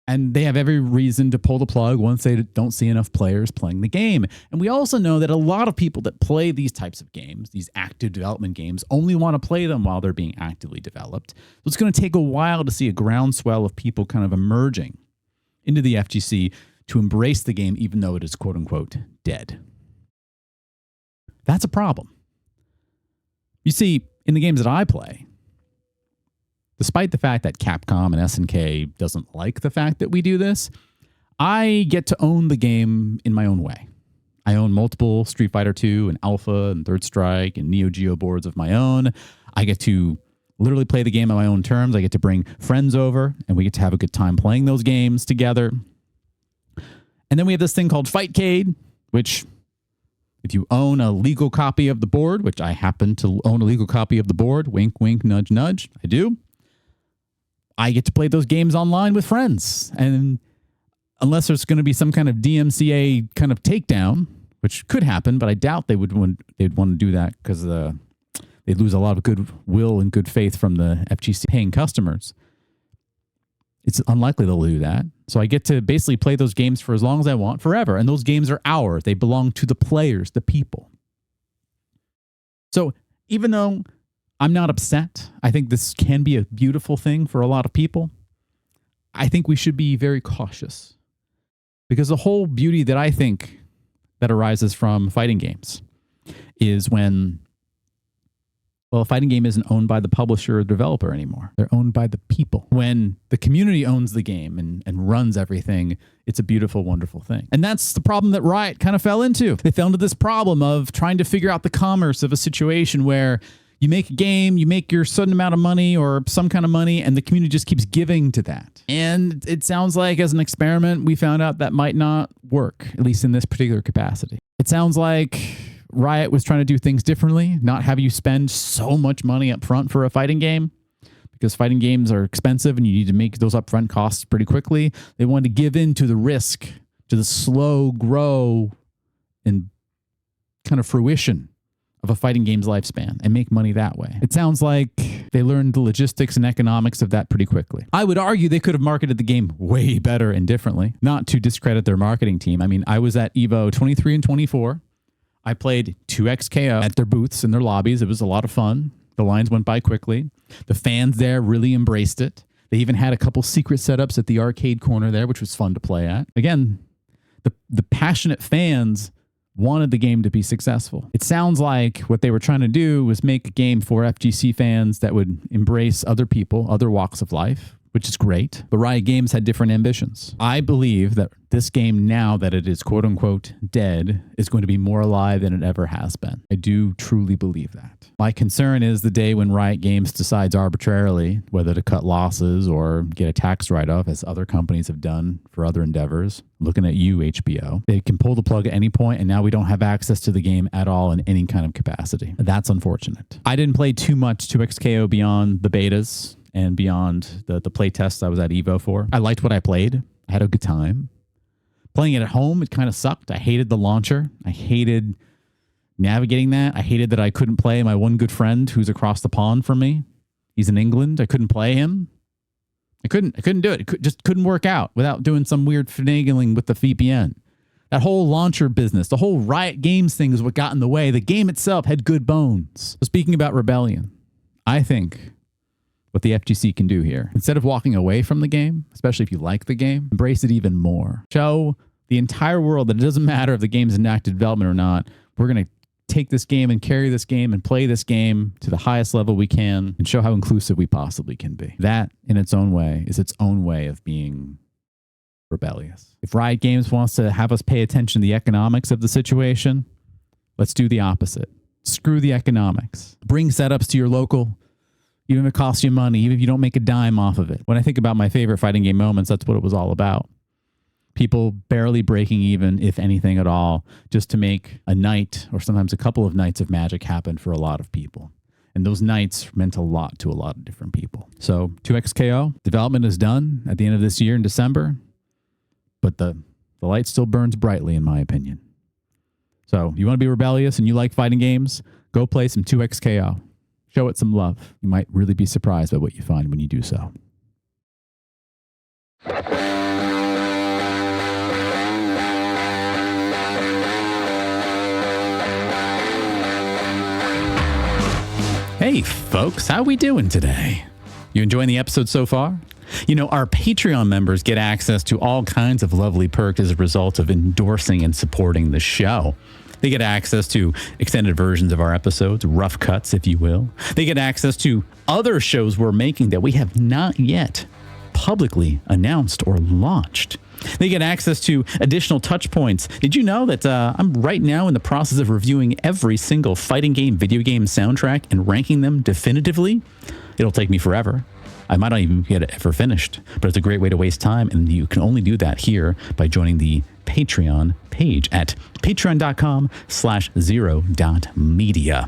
And they have every reason to pull the plug once they don't see enough players playing the game. And we also know that a lot of people that play these types of games, these active development games, only want to play them while they're being actively developed. So it's going to take a while to see a groundswell of people kind of emerging into the FGC to embrace the game, even though it is quote unquote dead. That's a problem. You see, in the games that I play, despite the fact that Capcom and SNK doesn't like the fact that we do this, I get to own the game in my own way. I own multiple Street Fighter 2 and Alpha and Third Strike and Neo Geo boards of my own. I get to literally play the game on my own terms. I get to bring friends over and we get to have a good time playing those games together. And then we have this thing called Fightcade, which, if you own a legal copy of the board, which I happen to own a legal copy of the board, wink, wink, nudge, nudge, I do, I get to play those games online with friends. And unless there's going to be some kind of DMCA kind of takedown, which could happen, but I doubt they'd want to do that because they'd lose a lot of goodwill and good faith from the FGC paying customers. It's unlikely they'll do that. So I get to basically play those games for as long as I want, forever. And those games are ours. They belong to the players, the people. So even though I'm not upset, I think this can be a beautiful thing for a lot of people, I think we should be very cautious. Because the whole beauty that I think that arises from fighting games is when, well, a fighting game isn't owned by the publisher or developer anymore. They're owned by the people. When the community owns the game and runs everything, it's a beautiful, wonderful thing. And that's the problem that Riot kind of fell into. They fell into this problem of trying to figure out the commerce of a situation where you make a game, you make your certain amount of money or some kind of money, and the community just keeps giving to that. And it sounds like as an experiment, we found out that might not work, at least in this particular capacity. It sounds like Riot was trying to do things differently, not have you spend so much money up front for a fighting game, because fighting games are expensive and you need to make those upfront costs pretty quickly. They wanted to give in to the risk, to the slow grow and kind of fruition of a fighting game's lifespan and make money that way. It sounds like they learned the logistics and economics of that pretty quickly. I would argue they could have marketed the game way better and differently, not to discredit their marketing team. I mean, I was at EVO 23 and 24. I played 2XKO at their booths and their lobbies. It was a lot of fun. The lines went by quickly. The fans there really embraced it. They even had a couple secret setups at the arcade corner there, which was fun to play at. Again, the passionate fans wanted the game to be successful. It sounds like what they were trying to do was make a game for FGC fans that would embrace other people, other walks of life, which is great. But Riot Games had different ambitions. I believe that this game, now that it is quote unquote dead, is going to be more alive than it ever has been. I do truly believe that. My concern is the day when Riot Games decides arbitrarily whether to cut losses or get a tax write-off, as other companies have done for other endeavors. Looking at you, HBO. They can pull the plug at any point, and now we don't have access to the game at all in any kind of capacity. That's unfortunate. I didn't play too much 2XKO beyond the betas and beyond the play tests I was at EVO for. I liked what I played. I had a good time. Playing it at home, it kind of sucked. I hated the launcher. I hated navigating that. I hated that I couldn't play my one good friend who's across the pond from me. He's in England. I couldn't play him. I couldn't do it. It just couldn't work out without doing some weird finagling with the VPN. That whole launcher business, the whole Riot Games thing is what got in the way. The game itself had good bones. So speaking about rebellion, I think what the FGC can do here, instead of walking away from the game, especially if you like the game, embrace it even more. Show the entire world that it doesn't matter if the game's in active development or not. We're going to take this game and carry this game and play this game to the highest level we can and show how inclusive we possibly can be. That, in its own way, is its own way of being rebellious. If Riot Games wants to have us pay attention to the economics of the situation, let's do the opposite. Screw the economics. Bring setups to your local, even if it costs you money, even if you don't make a dime off of it. When I think about my favorite fighting game moments, that's what it was all about. People barely breaking even, if anything at all, just to make a night or sometimes a couple of nights of magic happen for a lot of people. And those nights meant a lot to a lot of different people. So 2XKO, development is done at the end of this year in December, but the light still burns brightly, in my opinion. So you want to be rebellious and you like fighting games, go play some 2XKO. Show it some love. You might really be surprised by what you find when you do so. Hey folks, how we doing today? You enjoying the episode so far? You know, our Patreon members get access to all kinds of lovely perks as a result of endorsing and supporting the show. They get access to extended versions of our episodes, rough cuts, if you will. They get access to other shows we're making that we have not yet publicly announced or launched. They get access to additional touch points. Did you know that I'm right now in the process of reviewing every single fighting game, video game soundtrack and ranking them definitively? It'll take me forever. I might not even get it ever finished, but it's a great way to waste time, and you can only do that here by joining the Patreon page at patreon.com/0.media.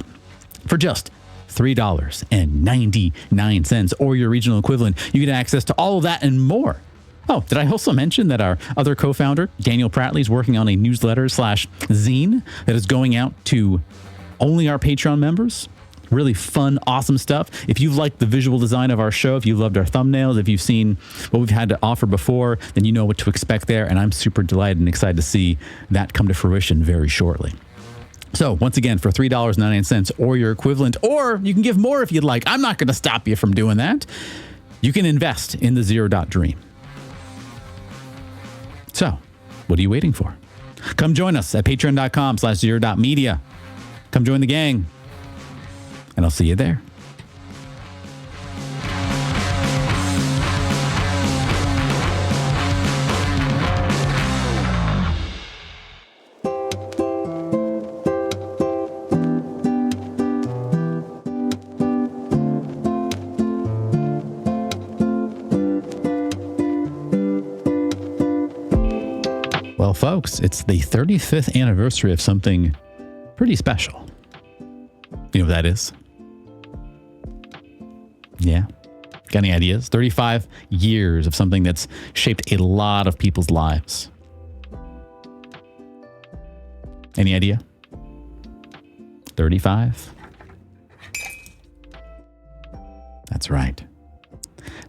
For just $3.99 or your regional equivalent, you get access to all of that and more. Oh, did I also mention that our other co-founder, Daniel Prattley, is working on a newsletter/zine that is going out to only our Patreon members? Really fun, awesome stuff. If you've liked the visual design of our show, if you loved our thumbnails, if you've seen what we've had to offer before, then you know what to expect there. And I'm super delighted and excited to see that come to fruition very shortly. So once again, for $3.99 or your equivalent, or you can give more if you'd like. I'm not going to stop you from doing that. You can invest in the Zero Dot Dream. So what are you waiting for? Come join us at patreon.com/0.media. Come join the gang, and I'll see you there. Well, folks, it's the 35th anniversary of something pretty special. You know what that is? Yeah. Got any ideas? 35 years of something that's shaped a lot of people's lives. Any idea? 35? That's right.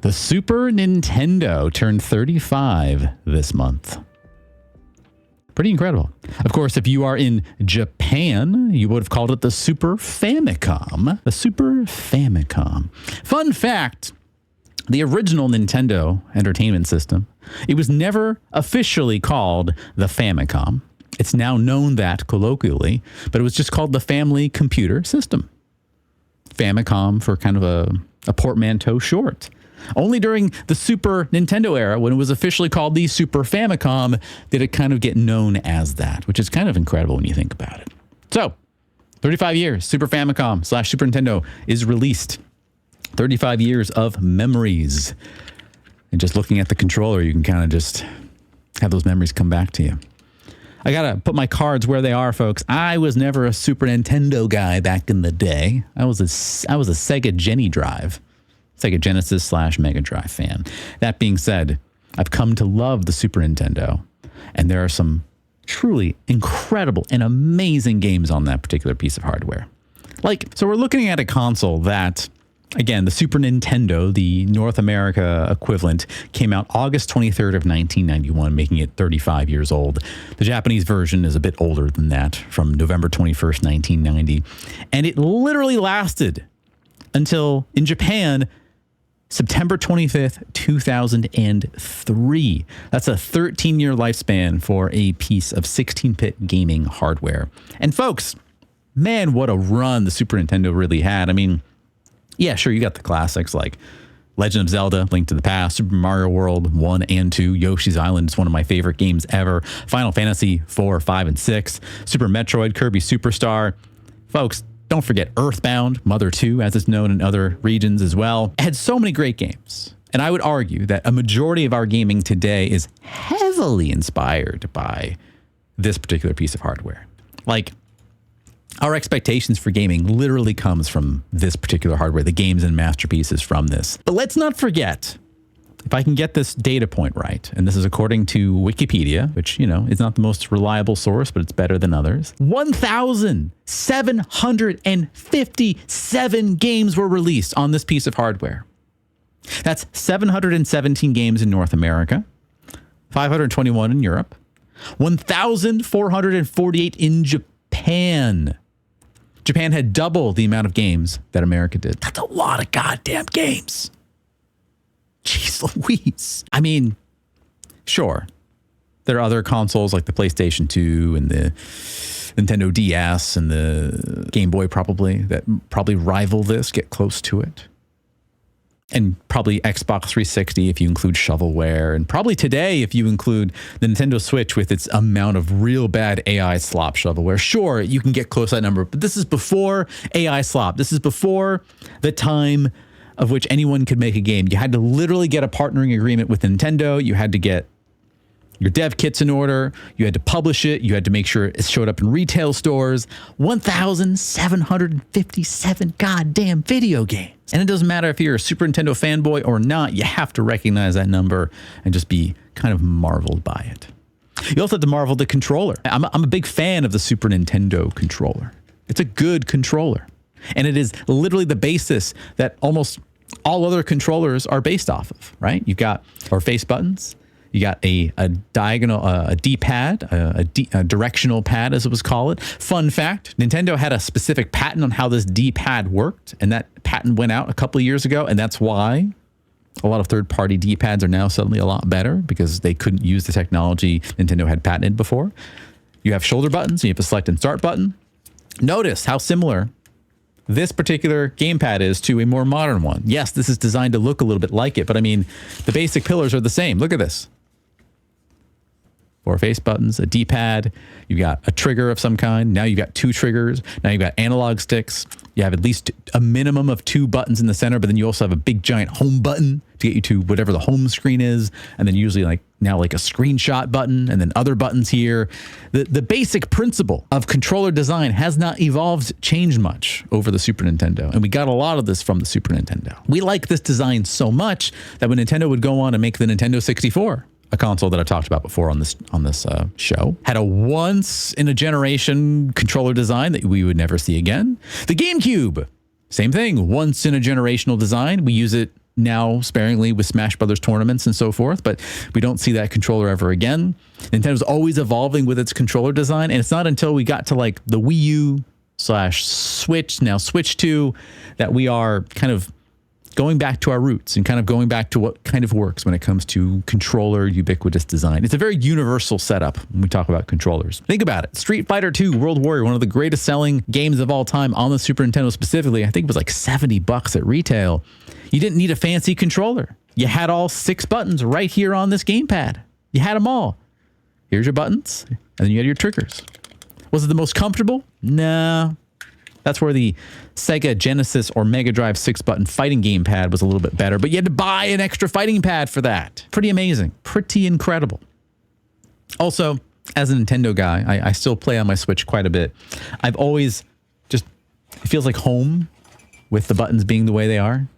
The Super Nintendo turned 35 this month. Pretty incredible. Of course, if you are in Japan, you would have called it the Super Famicom. The Super Famicom. Fun fact, the original Nintendo Entertainment System, it was never officially called the Famicom. It's now known that colloquially, but it was just called the Family Computer System. Famicom for kind of a portmanteau short. Only during the Super Nintendo era, when it was officially called the Super Famicom, did it kind of get known as that, which is kind of incredible when you think about it. So, 35 years, Super Famicom / Super Nintendo is released. 35 years of memories. And just looking at the controller, you can kind of just have those memories come back to you. I got to put my cards where they are, folks. I was never a Super Nintendo guy back in the day. I was a Sega Sega Genesis / Mega Drive fan. That being said, I've come to love the Super Nintendo, and there are some truly incredible and amazing games on that particular piece of hardware. So we're looking at a console that, again, the Super Nintendo, the North America equivalent, came out August 23rd of 1991, making it 35 years old. The Japanese version is a bit older than that, from November 21st, 1990. And it literally lasted until, in Japan, September 25th, 2003. That's a 13-year lifespan for a piece of 16-bit gaming hardware. And folks, man, what a run the Super Nintendo really had. I mean, yeah, sure, you got the classics like Legend of Zelda, Link to the Past, Super Mario World 1 and 2, Yoshi's Island is one of my favorite games ever, Final Fantasy 4, 5, and 6, Super Metroid, Kirby Superstar. Folks, don't forget Earthbound, Mother 2, as it's known in other regions as well. It had so many great games. And I would argue that a majority of our gaming today is heavily inspired by this particular piece of hardware. Our expectations for gaming literally comes from this particular hardware, the games and masterpieces from this. But let's not forget, if I can get this data point right, and this is according to Wikipedia, which, is not the most reliable source, but it's better than others, 1,757 games were released on this piece of hardware. That's 717 games in North America, 521 in Europe, 1,448 in Japan. Japan had double the amount of games that America did. That's a lot of goddamn games. Jeez Louise. I mean, sure, there are other consoles like the PlayStation 2 and the Nintendo DS and the Game Boy that probably rival this, get close to it. And probably Xbox 360 if you include shovelware. And probably today if you include the Nintendo Switch with its amount of real bad AI slop shovelware. Sure, you can get close to that number, but this is before AI slop. This is before the time of which anyone could make a game. You had to literally get a partnering agreement with Nintendo. You had to get your dev kits in order. You had to publish it. You had to make sure it showed up in retail stores. 1,757 goddamn video games. And it doesn't matter if you're a Super Nintendo fanboy or not, you have to recognize that number and just be kind of marveled by it. You also have to marvel the controller. I'm a big fan of the Super Nintendo controller. It's a good controller. And it is literally the basis that almost all other controllers are based off of, right? You've got our face buttons. You got a diagonal, a D-pad, a directional pad, as it was called. Fun fact, Nintendo had a specific patent on how this D-pad worked, and that patent went out a couple of years ago, and that's why a lot of third-party D-pads are now suddenly a lot better, because they couldn't use the technology Nintendo had patented before. You have shoulder buttons, you have a select and start button. Notice how similar this particular gamepad is to a more modern one. Yes, this is designed to look a little bit like it, but I mean, the basic pillars are the same. Look at this. 4 face buttons, a D-pad, you've got a trigger of some kind. Now you've got 2 triggers. Now you've got analog sticks. You have at least a minimum of 2 buttons in the center, but then you also have a big giant home button to get you to whatever the home screen is. And then usually like now like a screenshot button and then other buttons here. The basic principle of controller design has not changed much over the Super Nintendo. And we got a lot of this from the Super Nintendo. We like this design so much that when Nintendo would go on and make the Nintendo 64, a console that I've talked about before on this show, had a once in a generation controller design that we would never see again. The GameCube, same thing, once in a generational design. We use it now sparingly with Smash Brothers tournaments and so forth, but we don't see that controller ever again. Nintendo's always evolving with its controller design, and it's not until we got to like the Wii U / Switch, now Switch 2, that we are kind of going back to our roots and kind of going back to what kind of works when it comes to controller ubiquitous design. It's a very universal setup when we talk about controllers. Think about it. Street Fighter II World Warrior, one of the greatest selling games of all time on the Super Nintendo specifically. I think it was like $70 at retail. You didn't need a fancy controller. You had all 6 buttons right here on this gamepad. You had them all. Here's your buttons, and then you had your triggers. Was it the most comfortable? Nah. That's where the Sega Genesis or Mega Drive 6-button fighting game pad was a little bit better, but you had to buy an extra fighting pad for that. Pretty amazing. Pretty incredible. Also, as a Nintendo guy, I still play on my Switch quite a bit. I've always it feels like home with the buttons being the way they are.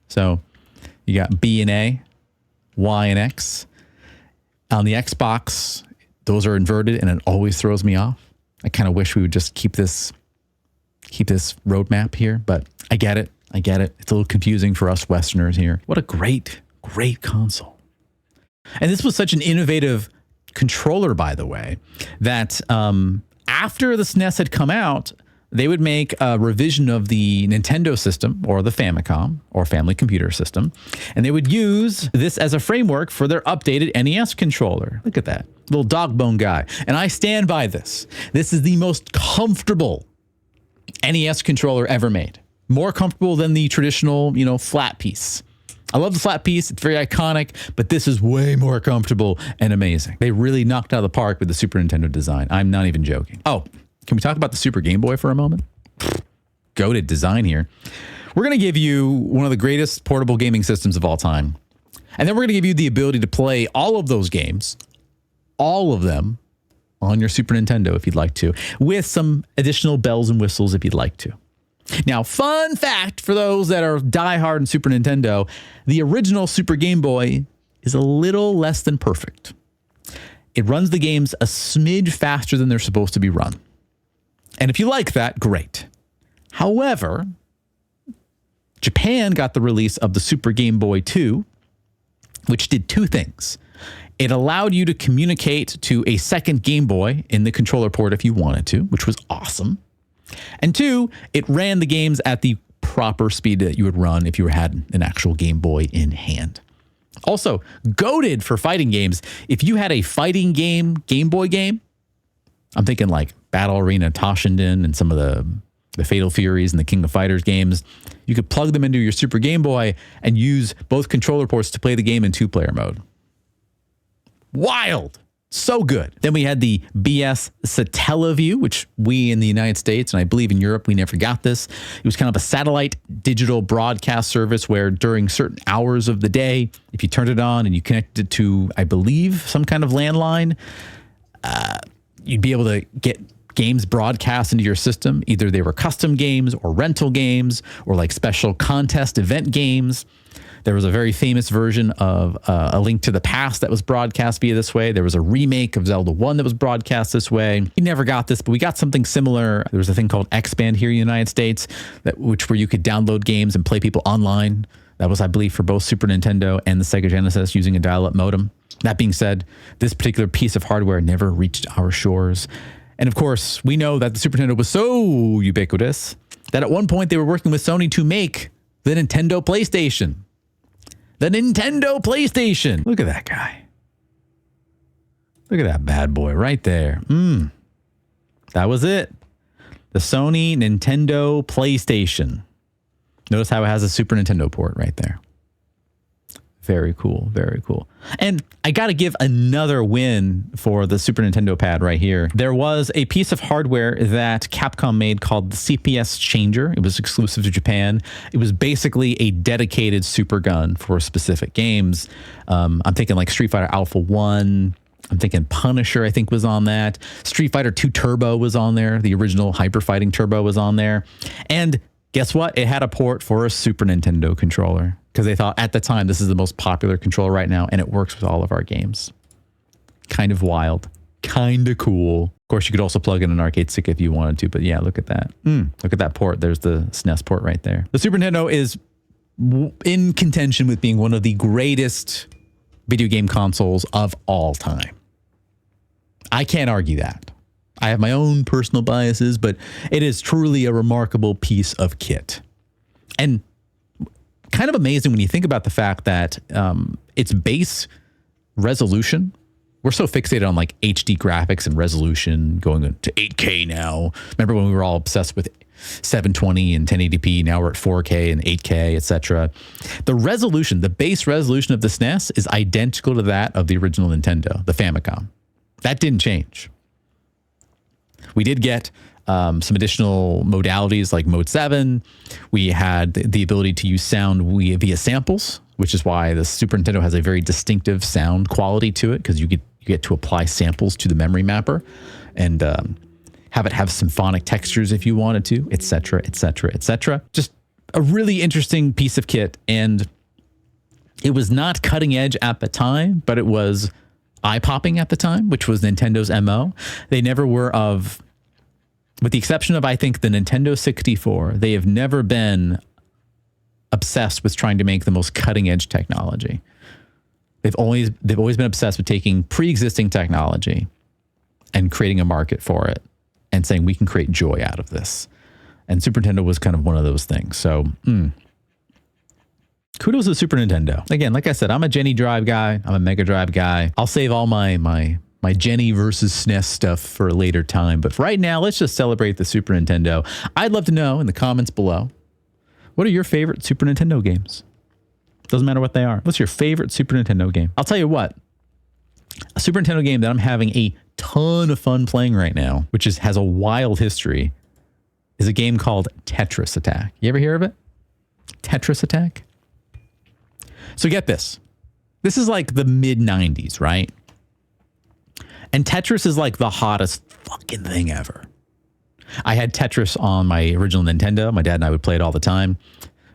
So you got B and A, Y and X. On the Xbox, those are inverted and it always throws me off. I kind of wish we would just keep this roadmap here, but I get it. It's a little confusing for us Westerners here. What a great console. And this was such an innovative controller, by the way, that after the SNES had come out, they would make a revision of the Nintendo system or the Famicom or Family Computer System, and they would use this as a framework for their updated NES controller. Look at that little dog bone guy. And I stand by this. This is the most comfortable NES controller ever made. More comfortable than the traditional, flat piece. I love the flat piece. It's very iconic, but this is way more comfortable and amazing. They really knocked out of the park with the Super Nintendo design. I'm not even joking. Oh, can we talk about the Super Game Boy for a moment? Goated design here. We're going to give you one of the greatest portable gaming systems of all time. And then we're going to give you the ability to play all of those games, all of them, on your Super Nintendo if you'd like to, with some additional bells and whistles if you'd like to. Now, fun fact for those that are diehard in Super Nintendo, the original Super Game Boy is a little less than perfect. It runs the games a smidge faster than they're supposed to be run. And if you like that, great. However, Japan got the release of the Super Game Boy 2, which did 2 things. It allowed you to communicate to a second Game Boy in the controller port if you wanted to, which was awesome. And 2, it ran the games at the proper speed that you would run if you had an actual Game Boy in hand. Also, goated for fighting games. If you had a fighting Game Boy game, I'm thinking like Battle Arena Toshinden and some of the Fatal Furies and the King of Fighters games, you could plug them into your Super Game Boy and use both controller ports to play the game in 2-player mode. Wild. So good. Then we had the BS Satellaview, which we in the United States, and I believe in Europe, we never got this. It was kind of a satellite digital broadcast service where during certain hours of the day, if you turned it on and you connected it to, I believe, some kind of landline, you'd be able to get games broadcast into your system. Either they were custom games or rental games or like special contest event games. There was a very famous version of A Link to the Past that was broadcast via this way. There was a remake of Zelda 1 that was broadcast this way. We never got this, but we got something similar. There was a thing called X-Band here in the United States, where you could download games and play people online. That was, I believe, for both Super Nintendo and the Sega Genesis using a dial-up modem. That being said, this particular piece of hardware never reached our shores. And of course, we know that the Super Nintendo was so ubiquitous that at one point they were working with Sony to make the Nintendo PlayStation. The Nintendo PlayStation. Look at that guy. Look at that bad boy right there. That was it. The Sony, Nintendo, PlayStation. Notice how it has a Super Nintendo port right there. Very cool. Very cool. And I got to give another win for the Super Nintendo pad right here. There was a piece of hardware that Capcom made called the CPS Changer. It was exclusive to Japan. It was basically a dedicated super gun for specific games. I'm thinking like Street Fighter Alpha 1. I'm thinking Punisher, I think, was on that. Street Fighter 2 Turbo was on there. The original Hyper Fighting Turbo was on there. And guess what? It had a port for a Super Nintendo controller because they thought at the time this is the most popular controller right now, and it works with all of our games. Kind of wild. Kind of cool. Of course, you could also plug in an arcade stick if you wanted to, but yeah, look at that. Look at that port. There's the SNES port right there. The Super Nintendo is in contention with being one of the greatest video game consoles of all time. I can't argue that. I have my own personal biases, but it is truly a remarkable piece of kit. And kind of amazing when you think about the fact that its base resolution, we're so fixated on like HD graphics and resolution going to 8K now. Remember when we were all obsessed with 720 and 1080p, now we're at 4K and 8K, etc. The resolution, the base resolution of the SNES is identical to that of the original Nintendo, the Famicom. That didn't change. We did get some additional modalities like Mode 7. We had the ability to use sound via samples, which is why the Super Nintendo has a very distinctive sound quality to it, because you get to apply samples to the memory mapper and have it have symphonic textures if you wanted to, etc., etc., etc. Just a really interesting piece of kit, and it was not cutting edge at the time, but it was eye-popping at the time, which was Nintendo's MO. They never were with the exception of, I think, the Nintendo 64, they have never been obsessed with trying to make the most cutting-edge technology. They've always been obsessed with taking pre-existing technology and creating a market for it and saying we can create joy out of this. And Super Nintendo was kind of one of those things. So, kudos to Super Nintendo. Again, like I said, I'm a Jenny Drive guy. I'm a Mega Drive guy. I'll save all my Jenny versus SNES stuff for a later time. But for right now, let's just celebrate the Super Nintendo. I'd love to know in the comments below, what are your favorite Super Nintendo games? Doesn't matter what they are. What's your favorite Super Nintendo game? I'll tell you what, a Super Nintendo game that I'm having a ton of fun playing right now, which has a wild history, is a game called Tetris Attack. You ever hear of it? Tetris Attack? So get this. This is like the mid-90s, right? And Tetris is like the hottest fucking thing ever. I had Tetris on my original Nintendo. My dad and I would play it all the time.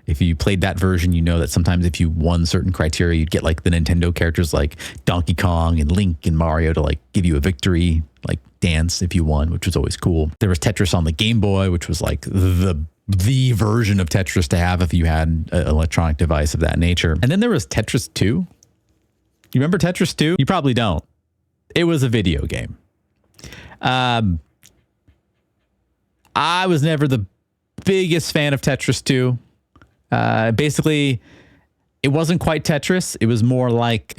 If you played that version, you know that sometimes if you won certain criteria, you'd get like the Nintendo characters like Donkey Kong and Link and Mario to like give you a victory, like dance if you won, which was always cool. There was Tetris on the Game Boy, which was like the version of Tetris to have if you had an electronic device of that nature. And then there was Tetris 2. You remember Tetris 2? You probably don't. It was a video game. I was never the biggest fan of Tetris 2. Basically, it wasn't quite Tetris. It was more like,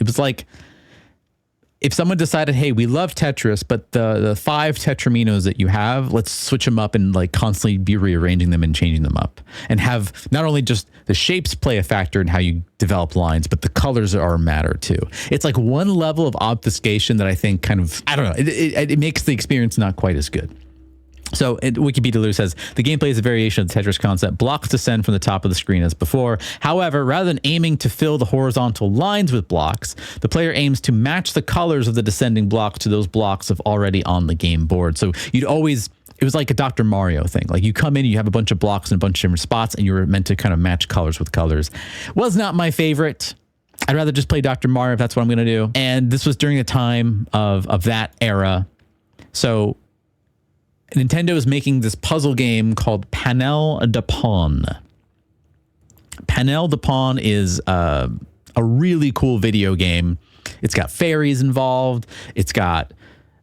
if someone decided, hey, we love Tetris, but the 5 Tetraminos that you have, let's switch them up and like constantly be rearranging them and changing them up and have not only just the shapes play a factor in how you develop lines, but the colors are a matter too. It's like one level of obfuscation that I think kind of, I don't know, it makes the experience not quite as good. So Wikipedia literally says, the gameplay is a variation of the Tetris concept. Blocks descend from the top of the screen as before. However, rather than aiming to fill the horizontal lines with blocks, the player aims to match the colors of the descending blocks to those blocks of already on the game board. So it was like a Dr. Mario thing. Like you come in, you have a bunch of blocks in a bunch of different spots, and you were meant to kind of match colors with colors. Was not my favorite. I'd rather just play Dr. Mario if that's what I'm going to do. And this was during the time of that era. So Nintendo is making this puzzle game called Panel de Pawn. Panel de Pawn is a really cool video game. It's got fairies involved. It's got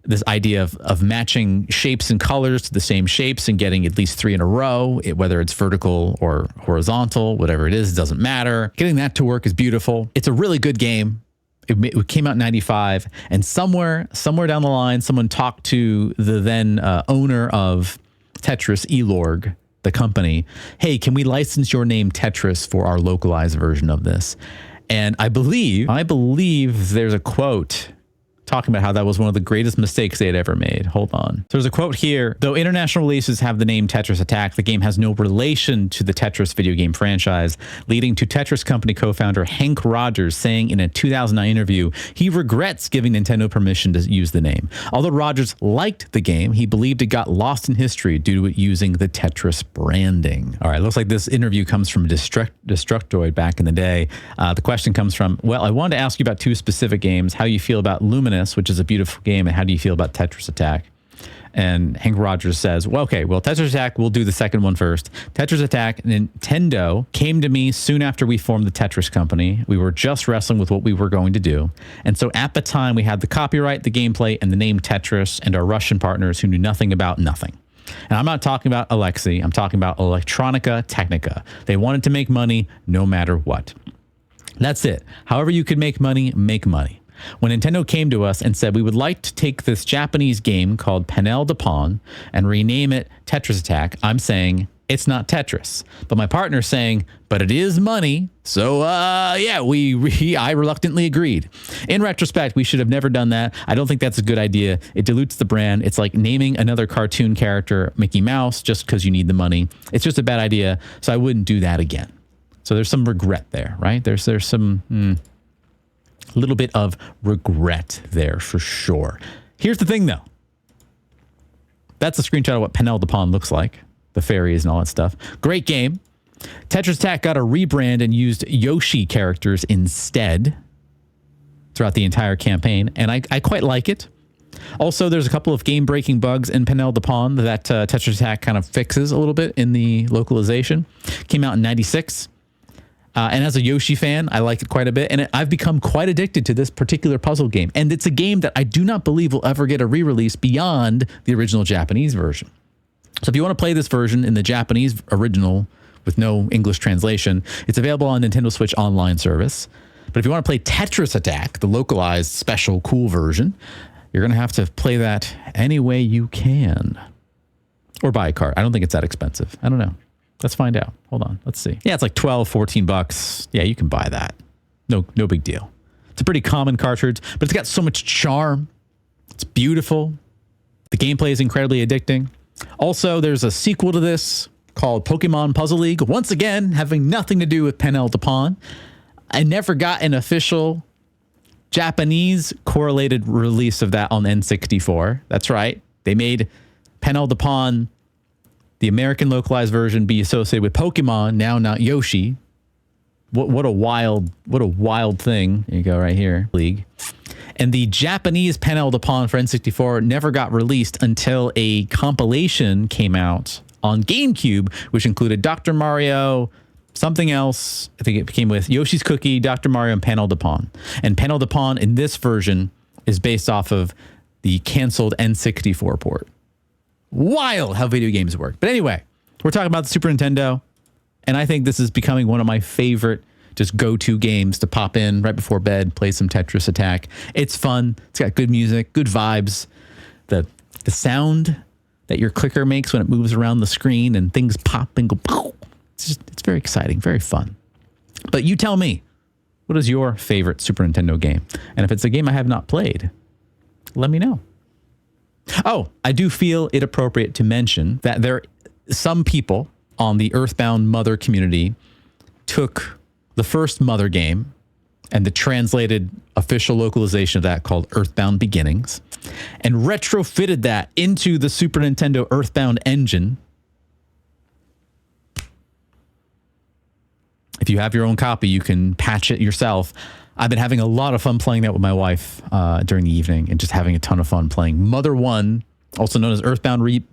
this idea of matching shapes and colors to the same shapes and getting at least 3 in a row, whether it's vertical or horizontal, whatever it is, it doesn't matter. Getting that to work is beautiful. It's a really good game. It came out in 95, and somewhere down the line, someone talked to the then owner of Tetris, Elorg, the company, hey, can we license your name Tetris for our localized version of this? And I believe there's a quote talking about how that was one of the greatest mistakes they had ever made. Hold on. So there's a quote here. Though international releases have the name Tetris Attack, the game has no relation to the Tetris video game franchise, leading to Tetris company co-founder Hank Rogers saying in a 2009 interview, he regrets giving Nintendo permission to use the name. Although Rogers liked the game, he believed it got lost in history due to it using the Tetris branding. All right, looks like this interview comes from Destructoid back in the day. The question comes from, well, I wanted to ask you about two specific games, how you feel about Luminous, which is a beautiful game, and how do you feel about Tetris Attack? And Hank Rogers says, well, okay, well, Tetris Attack, we'll do the second one first. Tetris Attack, Nintendo came to me soon after we formed the Tetris company. We were just wrestling with what we were going to do. And so at the time, we had the copyright, the gameplay, and the name Tetris, and our Russian partners who knew nothing about nothing. And I'm not talking about Alexei. I'm talking about Electronica Technica. They wanted to make money no matter what. That's it. However you could make money, make money. When Nintendo came to us and said we would like to take this Japanese game called Panel de Pon and rename it Tetris Attack, I'm saying it's not Tetris. But my partner's saying, but it is money. So yeah, I reluctantly agreed. In retrospect, we should have never done that. I don't think that's a good idea. It dilutes the brand. It's like naming another cartoon character Mickey Mouse just because you need the money. It's just a bad idea. So I wouldn't do that again. So there's some regret there, right? There's some little bit of regret there for sure. Here's the thing though. That's a screenshot of what Panel de Pon looks like. The fairies and all that stuff. Great game. Tetris Attack got a rebrand and used Yoshi characters instead throughout the entire campaign. And I quite like it. Also, there's a couple of game-breaking bugs in Panel de Pon that Tetris Attack kind of fixes a little bit in the localization. Came out in 96. And as a Yoshi fan, I like it quite a bit. And I've become quite addicted to this particular puzzle game. And it's a game that I do not believe will ever get a re-release beyond the original Japanese version. So if you want to play this version in the Japanese original with no English translation, it's available on Nintendo Switch Online service. But if you want to play Tetris Attack, the localized special cool version, you're going to have to play that any way you can. Or buy a card. I don't think it's that expensive. I don't know. Let's find out. Hold on. Let's see. Yeah, it's like 12, 14 bucks. Yeah, you can buy that. No big deal. It's a pretty common cartridge, but it's got so much charm. It's beautiful. The gameplay is incredibly addicting. Also, there's a sequel to this called Pokemon Puzzle League. Once again, having nothing to do with Panel de Pon. I never got an official Japanese correlated release of that on N64. That's right. They made Panel de Pon, the American localized version, be associated with Pokemon, now not Yoshi. What a wild thing. There you go right here. League. And the Japanese Panel de Pon for N64 never got released until a compilation came out on GameCube, which included Dr. Mario, something else. I think it came with Yoshi's Cookie, Dr. Mario, and Panel de Pon. And Panel de Pon in this version is based off of the canceled N64 port. Wild how video games work. But anyway, we're talking about the Super Nintendo, and I think this is becoming one of my favorite just go-to games to pop in right before bed, play some Tetris Attack. It's fun. It's got good music, good vibes. The sound that your clicker makes when it moves around the screen and things pop and go, it's very exciting, very fun. But you tell me, what is your favorite Super Nintendo game? And if it's a game I have not played, let me know. Oh, I do feel it appropriate to mention that some people on the Earthbound Mother community took the first Mother game and the translated official localization of that called Earthbound Beginnings and retrofitted that into the Super Nintendo Earthbound engine. If you have your own copy, you can patch it yourself. I've been having a lot of fun playing that with my wife during the evening and just having a ton of fun playing Mother 1, also known as Earthbound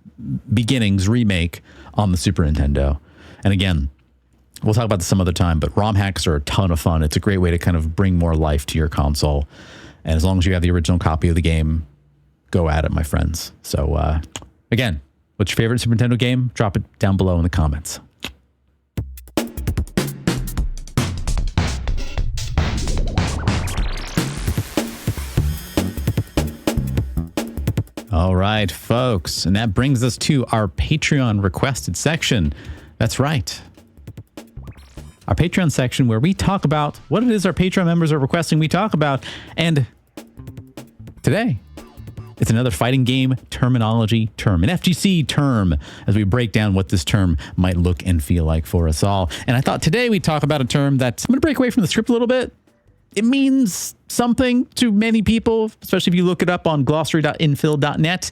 Beginnings Remake on the Super Nintendo. And again, we'll talk about this some other time, but ROM hacks are a ton of fun. It's a great way to kind of bring more life to your console. And as long as you have the original copy of the game, go at it, my friends. So again, what's your favorite Super Nintendo game? Drop it down below in the comments. All right, folks. And that brings us to our Patreon requested section. That's right. Our Patreon section where we talk about what it is our Patreon members are requesting we talk about. And today, it's another fighting game terminology term, an FGC term, as we break down what this term might look and feel like for us all. And I thought today we'd talk about a term that's, I'm going to break away from the script a little bit. It means something to many people, especially if you look it up on glossary.infil.net.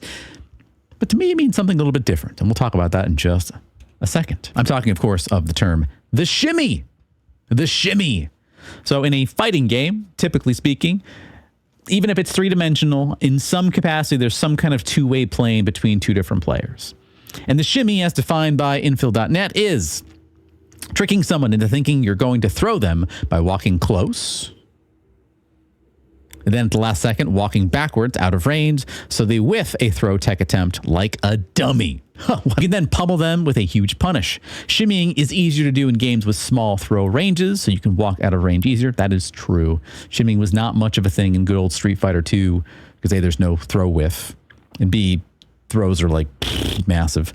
But to me, it means something a little bit different. And we'll talk about that in just a second. I'm talking, of course, of the term the shimmy. The shimmy. So in a fighting game, typically speaking, even if it's three-dimensional, in some capacity, there's some kind of two-way plane between two different players. And the shimmy, as defined by infil.net, is tricking someone into thinking you're going to throw them by walking close, and then at the last second, walking backwards out of range, so they whiff a throw tech attempt like a dummy. You can then pummel them with a huge punish. Shimmying is easier to do in games with small throw ranges, so you can walk out of range easier. That is true. Shimmying was not much of a thing in good old Street Fighter 2, because A, there's no throw whiff, and B, throws are like massive.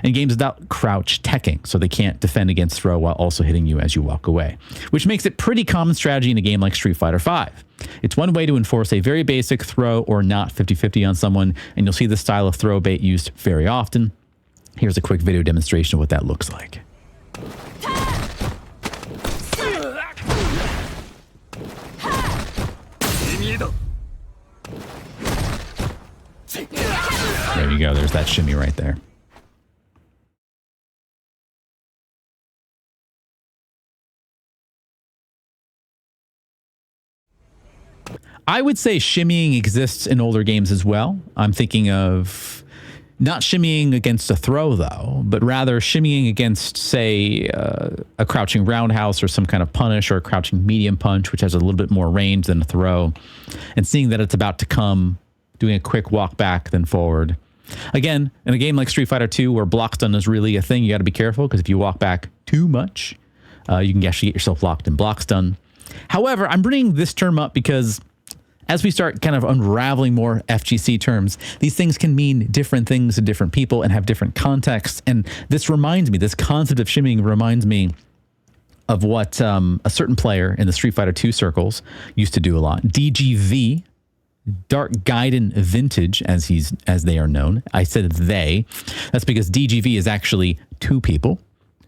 And games without crouch teching, so they can't defend against throw while also hitting you as you walk away, which makes it pretty common strategy in a game like Street Fighter 5. It's one way to enforce a very basic throw or not 50-50 on someone, and you'll see this style of throw bait used very often. Here's a quick video demonstration of what that looks like. There you go. There's that shimmy right there. I would say shimmying exists in older games as well. I'm thinking of not shimmying against a throw, though, but rather shimmying against, say, a crouching roundhouse or some kind of punish, or a crouching medium punch, which has a little bit more range than a throw, and seeing that it's about to come, doing a quick walk back, then forward. Again, in a game like Street Fighter 2, where block stun is really a thing, you got to be careful, because if you walk back too much, you can actually get yourself locked in block stun. However, I'm bringing this term up because as we start kind of unraveling more FGC terms, these things can mean different things to different people and have different contexts. And this reminds me, this concept of shimmying reminds me of what a certain player in the Street Fighter 2 circles used to do a lot. DGV, Dark Gaiden Vintage, as they are known. I said they. That's because DGV is actually two people.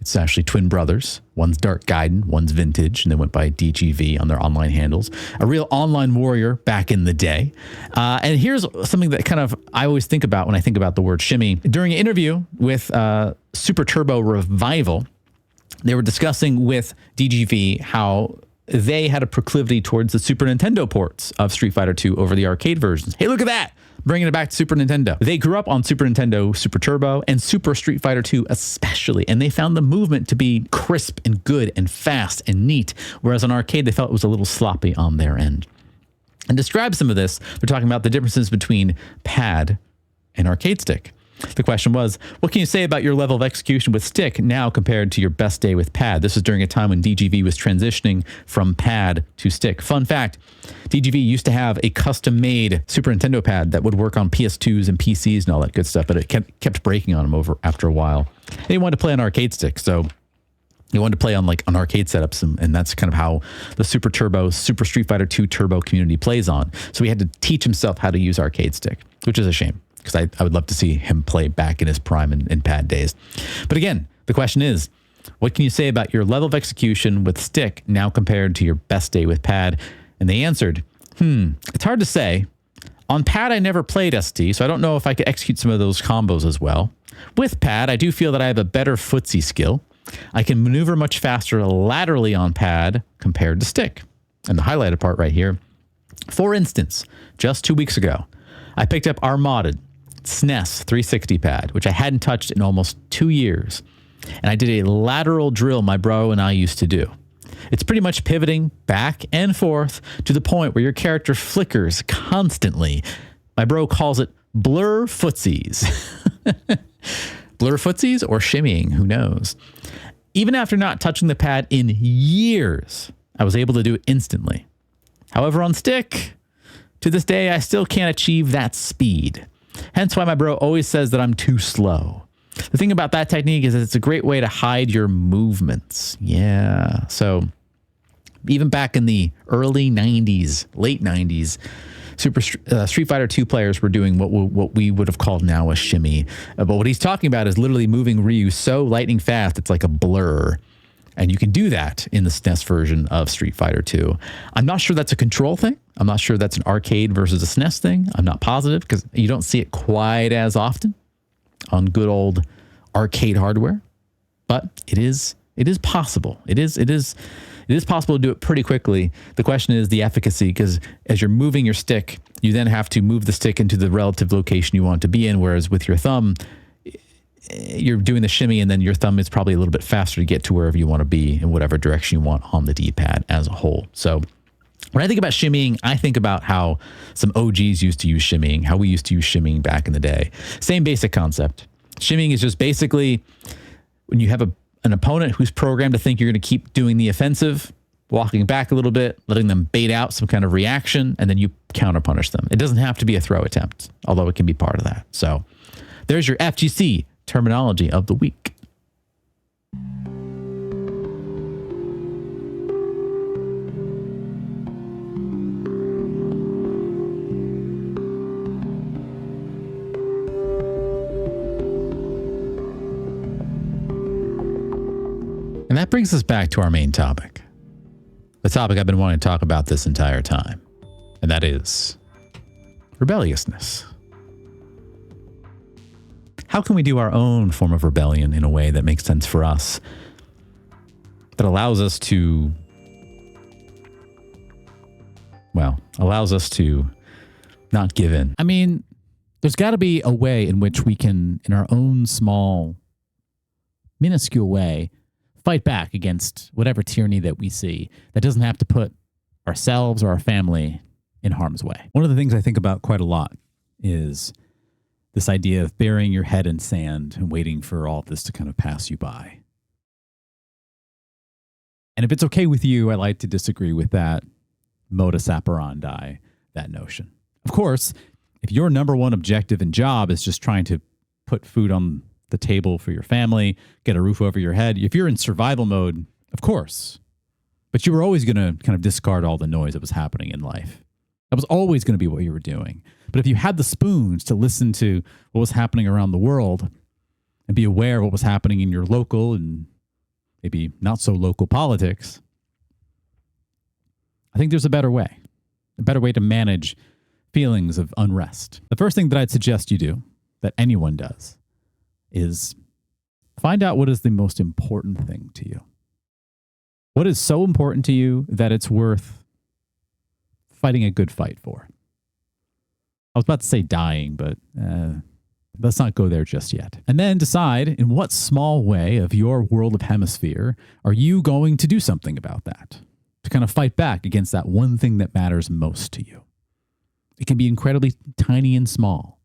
It's actually twin brothers. One's Dark Gaiden, one's Vintage, and they went by DGV on their online handles. A real online warrior back in the day. And here's something that kind of I always think about when I think about the word shimmy. During an interview with Super Turbo Revival, they were discussing with DGV how they had a proclivity towards the Super Nintendo ports of Street Fighter 2 over the arcade versions. Hey, look at that! Bringing it back to Super Nintendo. They grew up on Super Nintendo, Super Turbo, and Super Street Fighter 2 especially, and they found the movement to be crisp and good and fast and neat, whereas on arcade they felt it was a little sloppy on their end. And to describe some of this, they're talking about the differences between pad and arcade stick. The question was, what can you say about your level of execution with stick now compared to your best day with pad? This was during a time when DGV was transitioning from pad to stick. Fun fact, DGV used to have a custom-made Super Nintendo pad that would work on PS2s and PCs and all that good stuff, but it kept breaking on them after a while. They wanted to play on arcade stick, so they wanted to play on like an arcade setups, and that's kind of how the Super Turbo, Super Street Fighter 2 Turbo community plays on. So he had to teach himself how to use arcade stick, which is a shame, because I would love to see him play back in his prime in pad days. But again, the question is, what can you say about your level of execution with stick now compared to your best day with pad? And they answered, it's hard to say. On pad, I never played ST, so I don't know if I could execute some of those combos as well. With pad, I do feel that I have a better footsie skill. I can maneuver much faster laterally on pad compared to stick. And the highlighted part right here, for instance, just 2 weeks ago, I picked up our modded SNES 360 pad, which I hadn't touched in almost 2 years. And I did a lateral drill my bro and I used to do. It's pretty much pivoting back and forth to the point where your character flickers constantly. My bro calls it blur footsies. Blur footsies or shimmying, who knows? Even after not touching the pad in years, I was able to do it instantly. However, on stick, to this day, I still can't achieve that speed. Hence why my bro always says that I'm too slow. The thing about that technique is that it's a great way to hide your movements. Yeah. So even back in the early 90s, late 90s, Street Fighter 2 players were doing what we would have called now a shimmy. But what he's talking about is literally moving Ryu so lightning fast, it's like a blur. And you can do that in the SNES version of Street Fighter 2. I'm not sure that's a control thing. I'm not sure that's an arcade versus a SNES thing. I'm not positive because you don't see it quite as often on good old arcade hardware. But it is possible. It is possible to do it pretty quickly. The question is the efficacy, because as you're moving your stick, you then have to move the stick into the relative location you want to be in, whereas with your thumb, you're doing the shimmy and then your thumb is probably a little bit faster to get to wherever you want to be in whatever direction you want on the D-pad as a whole. So when I think about shimmying, I think about how some OGs used to use shimmying, how we used to use shimmying back in the day. Same basic concept. Shimmying is just basically when you have an opponent who's programmed to think you're going to keep doing the offensive, walking back a little bit, letting them bait out some kind of reaction, and then you counterpunish them. It doesn't have to be a throw attempt, although it can be part of that. So there's your FGC terminology of the week. And that brings us back to our main topic. The topic I've been wanting to talk about this entire time. And that is rebelliousness. How can we do our own form of rebellion in a way that makes sense for us, that allows us to not give in? I mean, there's got to be a way in which we can, in our own small, minuscule way, fight back against whatever tyranny that we see that doesn't have to put ourselves or our family in harm's way. One of the things I think about quite a lot is this idea of burying your head in sand and waiting for all of this to kind of pass you by. And if it's okay with you, I like to disagree with that modus operandi, that notion. Of course, if your number one objective and job is just trying to put food on the table for your family, get a roof over your head, if you're in survival mode, of course. But you were always going to kind of discard all the noise that was happening in life. That was always going to be what you were doing. But if you had the spoons to listen to what was happening around the world and be aware of what was happening in your local and maybe not so local politics, I think there's a better way to manage feelings of unrest. The first thing that I'd suggest you do, that anyone does, is find out what is the most important thing to you. What is so important to you that it's worth fighting a good fight for? I was about to say dying, but let's not go there just yet. And then decide in what small way of your world of hemisphere are you going to do something about that, to kind of fight back against that one thing that matters most to you. It can be incredibly tiny and small.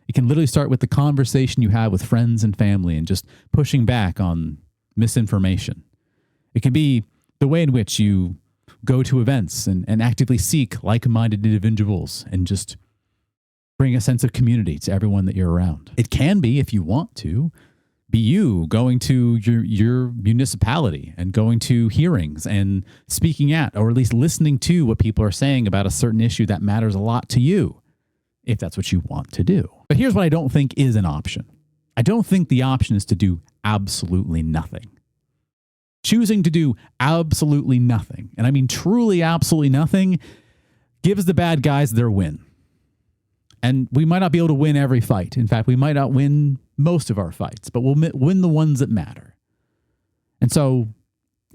It can literally start with the conversation you have with friends and family and just pushing back on misinformation. It can be the way in which you go to events and actively seek like-minded individuals and just bring a sense of community to everyone that you're around. It can be, if you want to, be you going to your municipality and going to hearings and speaking at, or at least listening to what people are saying about a certain issue that matters a lot to you, if that's what you want to do. But here's what I don't think is an option. I don't think the option is to do absolutely nothing. Choosing to do absolutely nothing, and I mean truly absolutely nothing, gives the bad guys their win. And we might not be able to win every fight. In fact, we might not win most of our fights, but we'll win the ones that matter. And so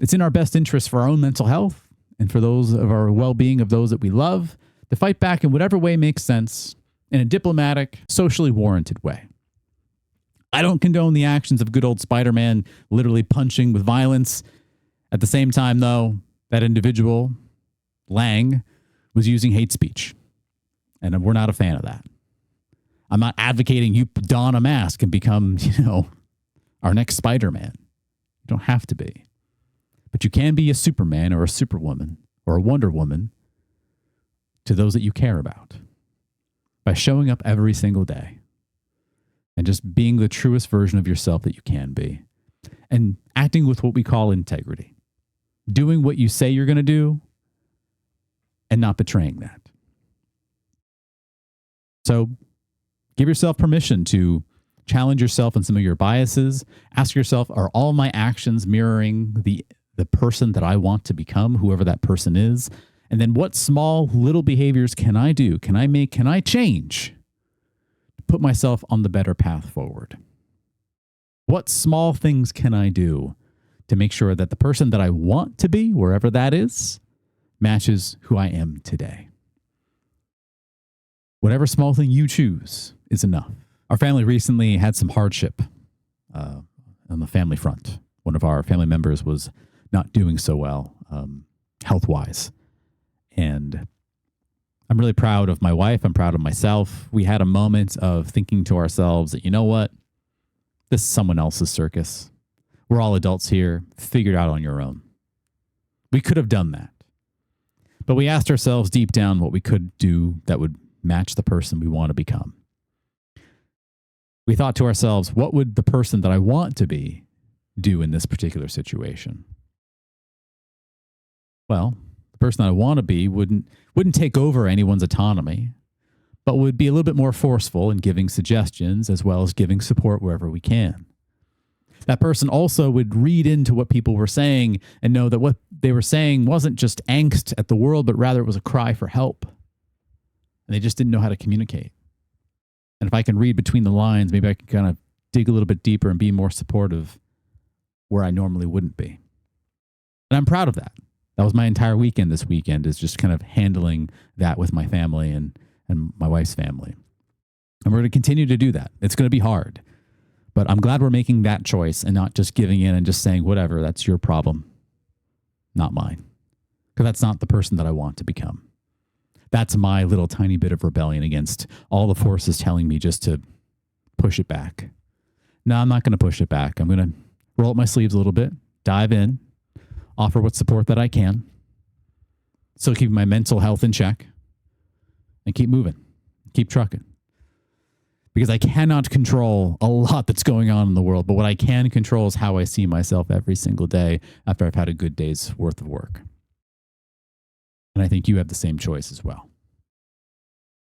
it's in our best interest for our own mental health and for those of our well-being of those that we love to fight back in whatever way makes sense in a diplomatic, socially warranted way. I don't condone the actions of good old Spider-Man literally punching with violence. At the same time, though, that individual, Lang, was using hate speech. And we're not a fan of that. I'm not advocating you don a mask and become, our next Spider-Man. You don't have to be. But you can be a Superman or a Superwoman or a Wonder Woman to those that you care about by showing up every single day, and just being the truest version of yourself that you can be, and acting with what we call integrity, doing what you say you're going to do and not betraying that. So give yourself permission to challenge yourself in some of your biases. Ask yourself, are all my actions mirroring the person that I want to become, whoever that person is? And then what small little behaviors can I do? Can I change to put myself on the better path forward? What small things can I do to make sure that the person that I want to be, wherever that is, matches who I am today? Whatever small thing you choose is enough. Our family recently had some hardship on the family front. One of our family members was not doing so well health-wise. And I'm really proud of my wife. I'm proud of myself. We had a moment of thinking to ourselves that, you know what? This is someone else's circus. We're all adults here. Figure it out on your own. We could have done that. But we asked ourselves deep down what we could do that would match the person we want to become. We thought to ourselves, what would the person that I want to be do in this particular situation? Well, the person I want to be wouldn't take over anyone's autonomy, but would be a little bit more forceful in giving suggestions as well as giving support wherever we can. That person also would read into what people were saying and know that what they were saying wasn't just angst at the world, but rather it was a cry for help. And they just didn't know how to communicate. And if I can read between the lines, maybe I can kind of dig a little bit deeper and be more supportive where I normally wouldn't be. And I'm proud of that. That was my entire weekend this weekend, is just kind of handling that with my family and my wife's family. And we're going to continue to do that. It's going to be hard. But I'm glad we're making that choice and not just giving in and just saying, whatever, that's your problem, not mine. Because that's not the person that I want to become. That's my little tiny bit of rebellion against all the forces telling me just to push it back. No, I'm not going to push it back. I'm going to roll up my sleeves a little bit, dive in, offer what support that I can, still keep my mental health in check, and keep moving, keep trucking. Because I cannot control a lot that's going on in the world, but what I can control is how I see myself every single day after I've had a good day's worth of work. And I think you have the same choice as well.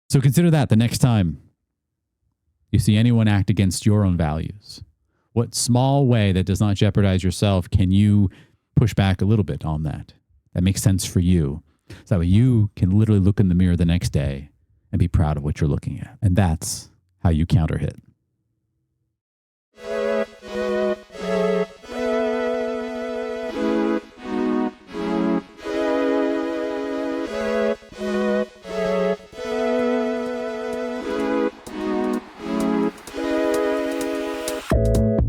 So consider that the next time you see anyone act against your own values. What small way that does not jeopardize yourself can you push back a little bit on that makes sense for you? So that way you can literally look in the mirror the next day and be proud of what you're looking at. And that's how you counter hit.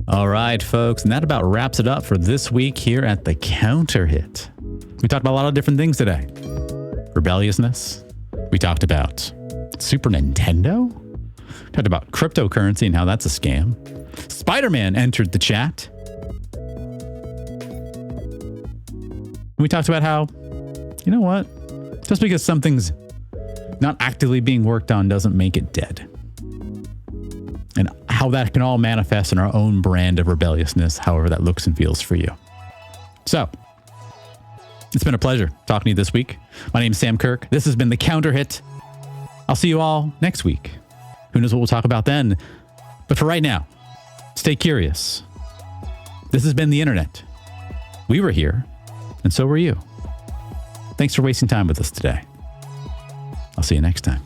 All right, folks, and that about wraps it up for this week here at the Counter Hit. We talked about a lot of different things today. Rebelliousness. We talked about Super Nintendo. We talked about cryptocurrency and how that's a scam. Spider-Man entered the chat. We talked about how, you know what? Just because something's not actively being worked on doesn't make it dead. And how that can all manifest in our own brand of rebelliousness, however that looks and feels for you. So, it's been a pleasure talking to you this week. My name is Sam Kirk. This has been the Counter Hit. I'll see you all next week. Who knows what we'll talk about then? But for right now, stay curious. This has been the internet. We were here, and so were you. Thanks for wasting time with us today. I'll see you next time.